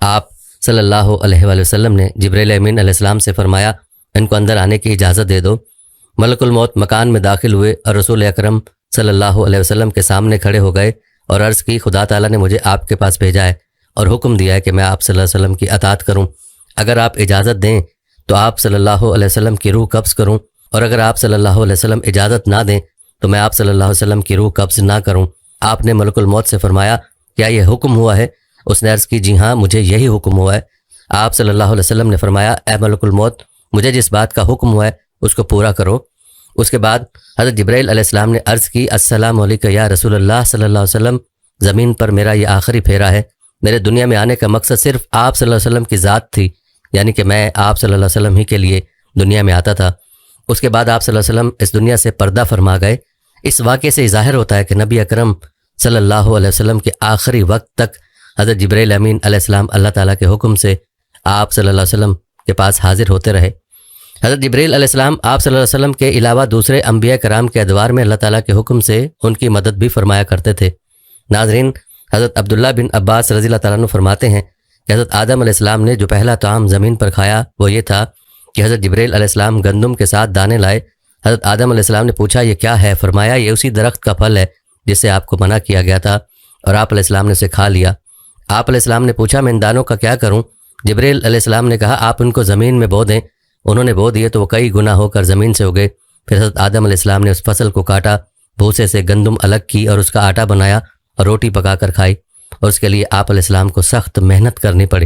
آپ صلی اللہ علیہ وآلہ وسلم نے جبرائیل امین علیہ السلام سے فرمایا، ان کو اندر آنے کی اجازت دے دو۔ ملک الموت مکان میں داخل ہوئے اور رسول اکرم صلی اللہ علیہ وسلم کے سامنے کھڑے ہو گئے اور عرض کی، خدا تعالیٰ نے مجھے آپ کے پاس بھیجا ہے اور حکم دیا ہے کہ میں آپ صلی اللہ علیہ وسلم کی اطاعت کروں۔ اگر آپ اجازت دیں تو آپ صلی اللہ علیہ وسلم کی روح قبض کروں، اور اگر آپ صلی اللہ علیہ وسلم اجازت نہ دیں تو میں آپ صلی اللہ علیہ وسلم کی روح قبض نہ کروں۔ آپ نے ملک الموت سے فرمایا، کیا یہ حکم ہوا ہے؟ اس نے عرض کی، جی ہاں، مجھے یہی حکم ہوا ہے۔ آپ صلی اللہ علیہ وسلم نے فرمایا، اے ملک الموت، مجھے جس بات کا حکم ہوا ہے اس کو پورا کرو۔ اس کے بعد حضرت جبرائیل علیہ السلام نے عرض کی، السلام علیکم یا رسول اللہ صلی اللہ علیہ وسلم، زمین پر میرا یہ آخری پھیرا ہے۔ میرے دنیا میں آنے کا مقصد صرف آپ صلی اللہ علیہ وسلم کی ذات تھی، یعنی کہ میں آپ صلی اللہ علیہ وسلم ہی کے لیے دنیا میں آتا تھا۔ اس کے بعد آپ صلی اللہ علیہ وسلم اس دنیا سے پردہ فرما گئے۔ اس واقعے سے ظاہر ہوتا ہے کہ نبی اکرم صلی اللہ علیہ وسلم کے آخری وقت تک حضرت جبرائیل امین علیہ السلام اللہ تعالیٰ کے حکم سے آپ صلی اللہ علیہ وسلم کے پاس حاضر ہوتے رہے۔ حضرت جبرائیل علیہ السلام آپ صلی اللہ علیہ وسلم کے علاوہ دوسرے انبیاء کرام کے ادوار میں اللہ تعالیٰ کے حکم سے ان کی مدد بھی فرمایا کرتے تھے۔ ناظرین، حضرت عبداللہ بن عباس رضی اللہ تعالیٰ عنہ فرماتے ہیں کہ حضرت آدم علیہ السلام نے جو پہلا طعام زمین پر کھایا وہ یہ تھا کہ حضرت جبرائیل علیہ السلام گندم کے ساتھ دانے لائے۔ حضرت آدم علیہ السلام نے پوچھا، یہ کیا ہے؟ فرمایا، یہ اسی درخت کا پھل ہے جس سے آپ کو منع کیا گیا تھا، اور آپ علیہ السلام نے اسے کھا لیا۔ آپ علیہ السلام نے پوچھا، میں ان دانوں کا کیا کروں؟ جبرائیل علیہ السلام نے کہا، آپ ان کو زمین میں بو دیں۔ انہوں نے بو دیے تو وہ کئی گنا ہو کر زمین سے اگے۔ پھر حضرت آدم علیہ السلام نے اس فصل کو کاٹا، بھوسے سے گندم الگ کی اور اس کا آٹا بنایا اور روٹی پکا کر کھائی، اور اس کے لیے آپ علیہ السلام کو سخت محنت کرنی پڑی۔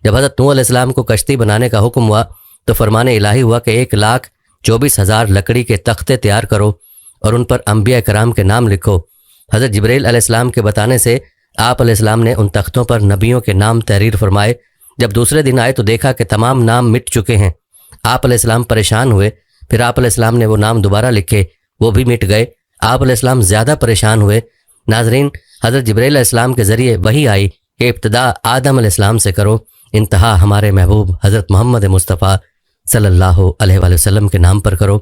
جب حضرت نوح علیہ السلام کو کشتی بنانے کا حکم ہوا تو فرمان الہی ہوا کہ 1,24,000 لکڑی کے تختے تیار کرو اور ان پر انبیاء کرام کے نام لکھو۔ حضرت جبرائیل علیہ السلام کے بتانے سے آپ علیہ السلام نے ان تختوں پر نبیوں کے نام تحریر فرمائے۔ جب دوسرے دن آئے تو دیکھا کہ تمام نام مٹ چکے ہیں۔ آپ علیہ السلام پریشان ہوئے، پھر آپ علیہ السلام نے وہ نام دوبارہ لکھے، وہ بھی مٹ گئے۔ آپ علیہ السلام زیادہ پریشان ہوئے۔ ناظرین، حضرت جبرائیل علیہ السلام کے ذریعے وحی آئی کہ ابتدا آدم علیہ السلام سے کرو، انتہا ہمارے محبوب حضرت محمد مصطفیٰ صلی اللہ علیہ وآلہ وسلم کے نام پر کرو،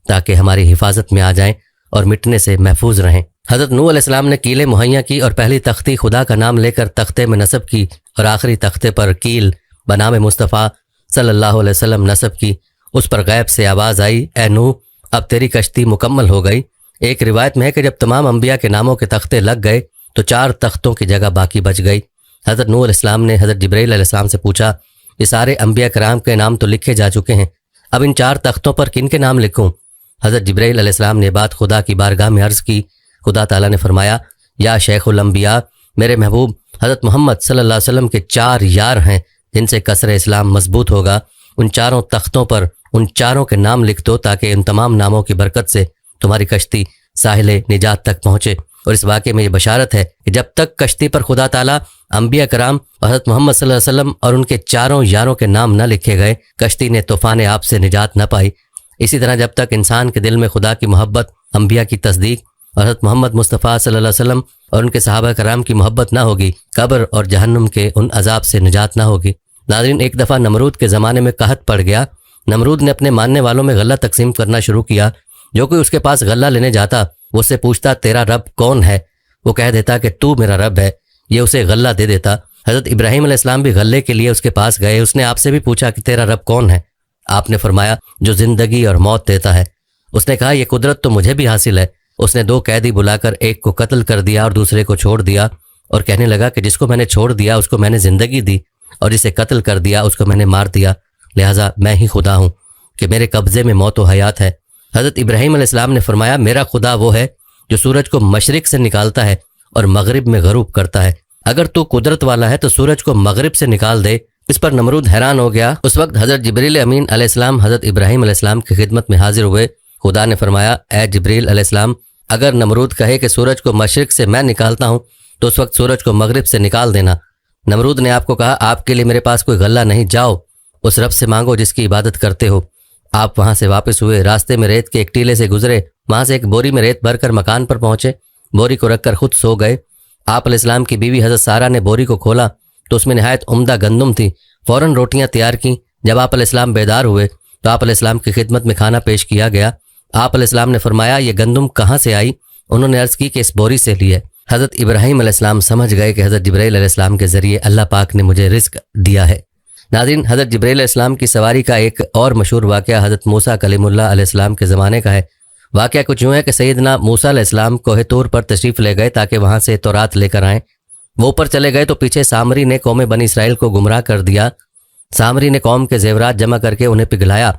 تاکہ ہماری حفاظت میں آ جائیں اور مٹنے سے محفوظ رہیں۔ حضرت نوح علیہ السلام نے کیلیں مہیا کی اور پہلی تختی خدا کا نام لے کر تختے میں نصب کی، اور آخری تختے پر کیل بنام مصطفیٰ صلی اللہ علیہ وسلم نصب کی۔ اس پر غیب سے آواز آئی، اے نوح، اب تیری کشتی مکمل ہو گئی۔ ایک روایت میں ہے کہ جب تمام انبیاء کے ناموں کے تختے لگ گئے تو 4 تختوں کی جگہ باقی بچ گئی۔ حضرت نوح علیہ السلام نے حضرت جبرائیل علیہ السلام سے پوچھا، یہ سارے انبیاء کرام کے نام تو لکھے جا چکے ہیں، اب ان 4 تختوں پر کن کے نام لکھوں؟ حضرت جبرائیل علیہ السلام نے بات خدا کی بارگاہ میں عرض کی۔ خدا تعالیٰ نے فرمایا، یا شیخ الانبیاء، میرے محبوب حضرت محمد صلی اللہ علیہ وسلم کے 4 یار ہیں جن سے قصر اسلام مضبوط ہوگا، ان 4 تختوں پر ان 4 کے نام لکھ دو تاکہ ان تمام ناموں کی برکت سے تمہاری کشتی ساحل نجات تک پہنچے۔ اور اس واقعے میں یہ بشارت ہے کہ جب تک کشتی پر خدا تعالیٰ، انبیاء کرام اور حضرت محمد صلی اللہ علیہ وسلم اور ان کے 4 یاروں کے نام نہ لکھے گئے، کشتی نے طوفان آپ سے نجات نہ پائی۔ اسی طرح جب تک انسان کے دل میں خدا کی محبت، انبیاء کی تصدیق اور حضرت محمد مصطفیٰ صلی اللہ علیہ وسلم اور ان کے صحابہ کرام کی محبت نہ ہوگی، قبر اور جہنم کے ان عذاب سے نجات نہ ہوگی۔ ناظرین، ایک دفعہ نمرود کے زمانے میں قحط پڑ گیا۔ نمرود نے اپنے ماننے والوں میں غلہ تقسیم کرنا شروع کیا۔ جو کوئی اس کے پاس غلہ لینے جاتا وہ اس سے پوچھتا، تیرا رب کون ہے؟ وہ کہہ دیتا کہ تو میرا رب ہے، یہ اسے غلہ دے دیتا۔ حضرت ابراہیم علیہ السلام بھی غلے کے لیے اس کے پاس گئے۔ اس نے آپ سے بھی پوچھا کہ تیرا رب کون ہے؟ آپ نے فرمایا، جو زندگی اور موت دیتا ہے۔ اس نے کہا، یہ قدرت تو مجھے بھی حاصل ہے۔ اس نے 2 قیدی بلا کر ایک کو قتل کر دیا اور دوسرے کو چھوڑ دیا، اور کہنے لگا کہ جس کو میں نے چھوڑ دیا اس کو میں نے زندگی دی، اور جسے قتل کر دیا اس کو میں نے مار دیا، لہٰذا میں ہی خدا ہوں کہ میرے قبضے میں موت و حیات ہے۔ حضرت ابراہیم علیہ السلام نے فرمایا، میرا خدا وہ ہے جو سورج کو مشرق سے نکالتا ہے اور مغرب میں غروب کرتا ہے۔ اگر تو قدرت والا ہے تو سورج کو مغرب سے نکال دے۔ اس پر نمرود حیران ہو گیا۔ اس وقت حضرت جبریل امین علیہ السلام حضرت ابراہیم علیہ السلام کی خدمت میں حاضر ہوئے۔ خدا نے فرمایا، اے جبریل علیہ السلام، اگر نمرود کہے کہ سورج کو مشرق سے میں نکالتا ہوں تو اس وقت سورج کو مغرب سے نکال دینا۔ نمرود نے آپ کو کہا، آپ کے لیے میرے پاس کوئی غلہ نہیں، جاؤ اس رب سے مانگو جس کی عبادت کرتے ہو۔ آپ وہاں سے واپس ہوئے، راستے میں ریت کے ایک ٹیلے سے گزرے، وہاں سے ایک بوری میں ریت بھر کر مکان پر پہنچے، بوری کو رکھ کر خود سو گئے۔ آپ علیہ السلام کی بیوی حضرت سارہ نے بوری کو کھولا تو اس میں نہایت عمدہ گندم تھی۔ فوراً روٹیاں تیار کیں۔ جب آپ علیہ السلام بیدار ہوئے تو آپ علیہ السلام کی خدمت میں کھانا پیش کیا گیا۔ آپ علیہ السلام نے فرمایا، یہ گندم کہاں سے آئی؟ انہوں نے عرض کی کہ اس بوری سے لی ہے۔ حضرت ابراہیم علیہ السلام سمجھ گئے کہ حضرت جبرائیل علیہ السلام کے ذریعے اللہ پاک نے مجھے رزق دیا ہے۔ ناظرین، حضرت جبرائیل علیہ السلام کی سواری کا ایک اور مشہور واقعہ حضرت موسیٰ کلیم اللہ علیہ السلام کے زمانے کا ہے۔ واقعہ کچھ یوں ہے کہ سیدنا موسیٰ علیہ السلام کوہ طور پر تشریف لے گئے تاکہ وہاں سے تورات لے کر آئیں۔ وہ اوپر چلے گئے تو پیچھے سامری نے قوم بنی اسرائیل کو گمراہ کر دیا۔ سامری نے قوم کے زیورات جمع کر کے انہیں پگھلایا،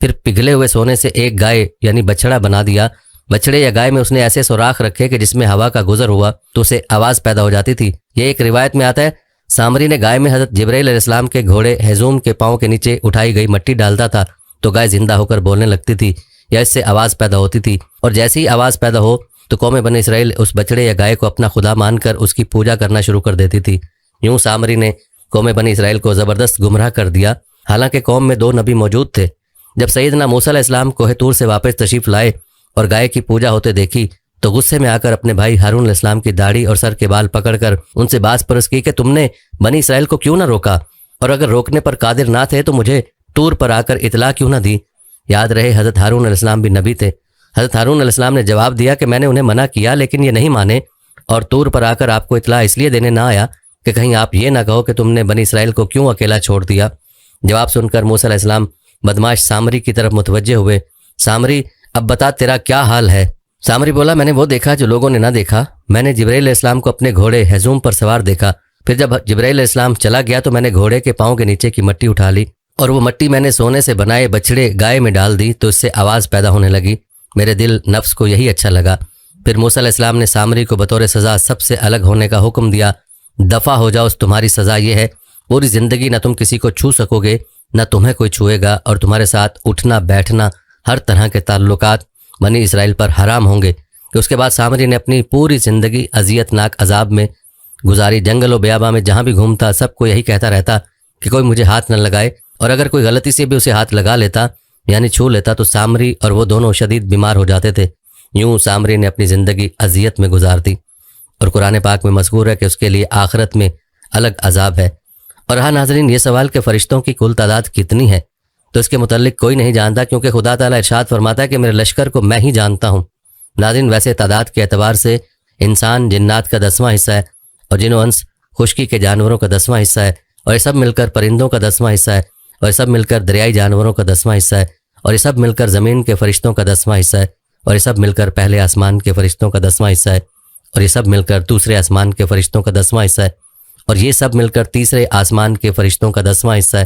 پھر پگھلے ہوئے سونے سے ایک گائے یعنی بچڑا بنا دیا۔ بچڑے یا گائے میں اس نے ایسے سوراخ رکھے کہ جس میں ہوا کا گزر ہوا تو اسے آواز پیدا ہو جاتی تھی۔ یہ ایک روایت میں آتا ہے، سامری نے گائے میں حضرت جبرائیل علیہ السلام کے گھوڑے ہیزوم کے پاؤں کے نیچے اٹھائی گئی مٹی ڈالتا تھا تو گائے زندہ ہو کر بولنے لگتی تھی یا اس سے آواز پیدا ہوتی تھی، اور جیسے ہی آواز پیدا ہو تو قوم بنی اسرائیل اس بچڑے یا گائے کو اپنا خدا مان کر اس کی پوجا کرنا شروع کر دیتی تھی۔ یوں سامری نے قوم بنی اسرائیل کو زبردست گمراہ کر دیا، حالانکہ قوم میں 2 نبی موجود تھے۔ جب سیدنا موسیٰ علیہ السلام کوہ طور سے واپس تشریف لائے اور گائے کی پوجا ہوتے دیکھی تو غصے میں آ کر اپنے بھائی ہارون علیہ السلام کی داڑھی اور سر کے بال پکڑ کر ان سے باز پرس کی کہ تم نے بنی اسرائیل کو کیوں نہ روکا، اور اگر روکنے پر قادر نہ تھے تو مجھے طور پر آ کر اطلاع کیوں نہ دی۔ یاد رہے حضرت ہارون علیہ السلام بھی نبی تھے۔ حضرت ہارون علیہ السلام نے جواب دیا کہ میں نے انہیں منع کیا لیکن یہ نہیں مانے، اور طور پر آ کر آپ کو اطلاع اس لیے دینے نہ آیا کہ کہیں آپ یہ نہ کہو کہ تم نے بنی اسرائیل کو کیوں اکیلا چھوڑ دیا۔ جواب سن کر موسیٰ علیہ السلام بدماش سامری کی طرف متوجہ ہوئے۔ سامری، اب بتا تیرا کیا حال ہے؟ سامری بولا، میں نے وہ دیکھا جو لوگوں نے نہ دیکھا، میں نے جبرائیل علیہ السلام کو اپنے گھوڑے ہیزوم پر سوار دیکھا، پھر جب جبرائیل علیہ السلام چلا گیا تو میں نے گھوڑے کے پاؤں کے نیچے کی مٹی اٹھا لی اور وہ مٹی میں نے سونے سے بنائے بچڑے گائے میں ڈال دی تو اس سے آواز پیدا ہونے لگی۔ میرے دل نفس کو یہی اچھا لگا۔ پھر موسیٰ علیہ السلام نے سامری کو بطور سزا سب سے الگ ہونے کا حکم دیا۔ دفع ہو جاؤ، تمہاری سزا یہ ہے، پوری زندگی نہ تم کسی کو چھو سکو گے نہ تمہیں کوئی چھوئے گا، اور تمہارے ساتھ اٹھنا بیٹھنا ہر طرح کے تعلقات بنی اسرائیل پر حرام ہوں گے۔ کہ اس کے بعد سامری نے اپنی پوری زندگی اذیت ناک عذاب میں گزاری۔ جنگل و بیاباں میں جہاں بھی گھومتا سب کو یہی کہتا رہتا کہ کوئی مجھے ہاتھ نہ لگائے، اور اگر کوئی غلطی سے بھی اسے ہاتھ لگا لیتا یعنی چھو لیتا تو سامری اور وہ دونوں شدید بیمار ہو جاتے تھے۔ یوں سامری نے اپنی زندگی اذیت میں گزار دی، اور قرآن پاک میں مذکور ہے کہ اس کے لیے آخرت میں الگ عذاب ہے۔ اور رہا ناظرین یہ سوال کہ فرشتوں کی کل تعداد کتنی ہے، تو اس کے متعلق کوئی نہیں جانتا، کیونکہ خدا تعالیٰ ارشاد فرماتا ہے کہ میرے لشکر کو میں ہی جانتا ہوں۔ ناظرین ویسے تعداد کے اعتبار سے انسان جنات کا 10واں حصہ ہے، اور جن و انس خشکی کے جانوروں کا 10واں حصہ ہے، اور یہ سب مل کر پرندوں کا 10واں حصہ ہے، اور یہ سب مل کر دریائی جانوروں کا 10واں حصہ ہے، اور یہ سب مل کر زمین کے فرشتوں کا 10واں حصہ ہے، اور یہ سب مل کر پہلے آسمان کے فرشتوں کا 10واں حصہ ہے، اور یہ سب مل کر دوسرے آسمان کے فرشتوں کا 10واں حصہ ہے، اور یہ سب مل کر تیسرے آسمان کے فرشتوں کا 10واں حصہ ہے،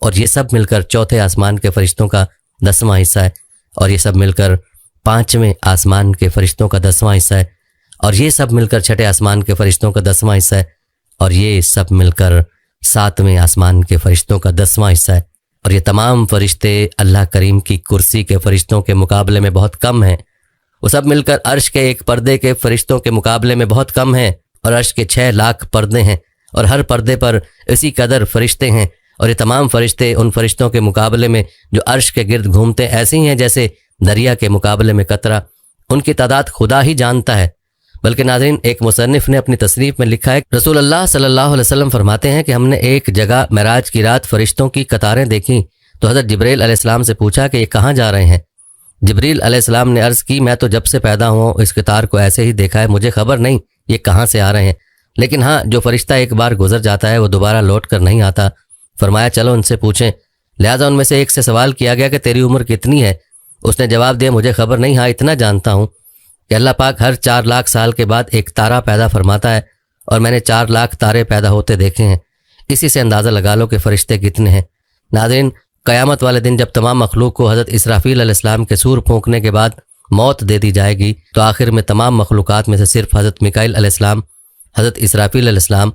اور یہ سب مل کر چوتھے آسمان کے فرشتوں کا 10واں حصہ ہے، اور یہ سب مل کر پانچویں آسمان کے فرشتوں کا 10واں حصہ ہے، اور یہ سب مل کر چھٹے آسمان کے فرشتوں کا 10واں حصہ ہے، اور یہ سب مل کر ساتویں آسمان کے فرشتوں کا 10واں حصہ ہے۔ اور یہ تمام فرشتے اللہ کریم کی کرسی کے فرشتوں کے مقابلے میں بہت کم ہیں۔ وہ سب مل کر عرش کے ایک پردے کے فرشتوں کے مقابلے میں بہت کم ہیں، اور عرش کے 6 لاکھ پردے ہیں، اور ہر پردے پر اسی قدر فرشتے ہیں، اور یہ تمام فرشتے ان فرشتوں کے مقابلے میں جو عرش کے گرد گھومتے ایسے ہی ہیں جیسے دریا کے مقابلے میں قطرہ۔ ان کی تعداد خدا ہی جانتا ہے۔ بلکہ ناظرین ایک مصنف نے اپنی تصنیف میں لکھا ہے، رسول اللہ صلی اللہ علیہ وسلم فرماتے ہیں کہ ہم نے ایک جگہ معراج کی رات فرشتوں کی قطاریں دیکھیں تو حضرت جبریل علیہ السلام سے پوچھا کہ یہ کہاں جا رہے ہیں؟ جبریل علیہ السلام نے عرض کی، میں تو جب سے پیدا ہوا اس قطار کو ایسے ہی دیکھا ہے، مجھے خبر نہیں یہ کہاں سے آ رہے ہیں، لیکن ہاں جو فرشتہ ایک بار گزر جاتا ہے وہ دوبارہ لوٹ کر نہیں آتا۔ فرمایا چلو ان سے پوچھیں۔ لہٰذا ان میں سے ایک سے سوال کیا گیا کہ تیری عمر کتنی ہے؟ اس نے جواب دیا، مجھے خبر نہیں، ہاں اتنا جانتا ہوں کہ اللہ پاک ہر 4 لاکھ سال کے بعد ایک تارہ پیدا فرماتا ہے، اور میں نے 4 لاکھ تارے پیدا ہوتے دیکھے ہیں۔ اسی سے اندازہ لگا لو کہ فرشتے کتنے ہیں۔ ناظرین قیامت والے دن جب تمام مخلوق کو حضرت اسرافیل علیہ السلام کے سور پھونکنے کے بعد موت دے دی جائے گی، تو آخر میں تمام مخلوقات میں سے صرف حضرت میکائیل علیہ السلام، حضرت اسرافیل علیہ السلام،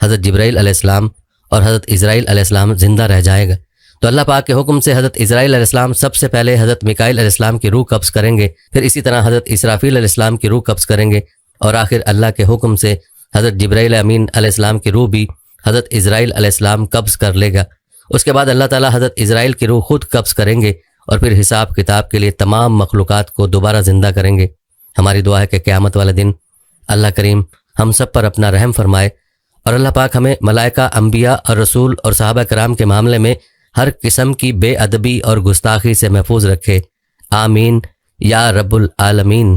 حضرت جبرائیل علیہ السلام اور حضرت اسرائیل علیہ السلام زندہ رہ جائے گا۔ تو اللہ پاک کے حکم سے حضرت اسرائیل علیہ السلام سب سے پہلے حضرت میکائیل علیہ السلام کی روح قبض کریں گے، پھر اسی طرح حضرت اسرافیل علیہ السلام کی روح قبض کریں گے، اور آخر اللہ کے حکم سے حضرت جبرائیل امین علیہ السلام کی روح بھی حضرت اسرائیل علیہ السلام قبض کر لے گا۔ اس کے بعد اللہ تعالیٰ حضرت اسرائیل کی روح خود قبض کریں گے، اور پھر حساب کتاب کے لیے تمام مخلوقات کو دوبارہ زندہ کریں گے۔ ہماری دعا ہے کہ قیامت والے دن اللہ کریم ہم سب پر اپنا رحم فرمائے، اور اللہ پاک ہمیں ملائکہ، انبیاء اور رسول اور صحابہ کرام کے معاملے میں ہر قسم کی بے ادبی اور گستاخی سے محفوظ رکھے۔ آمین یا رب العالمین۔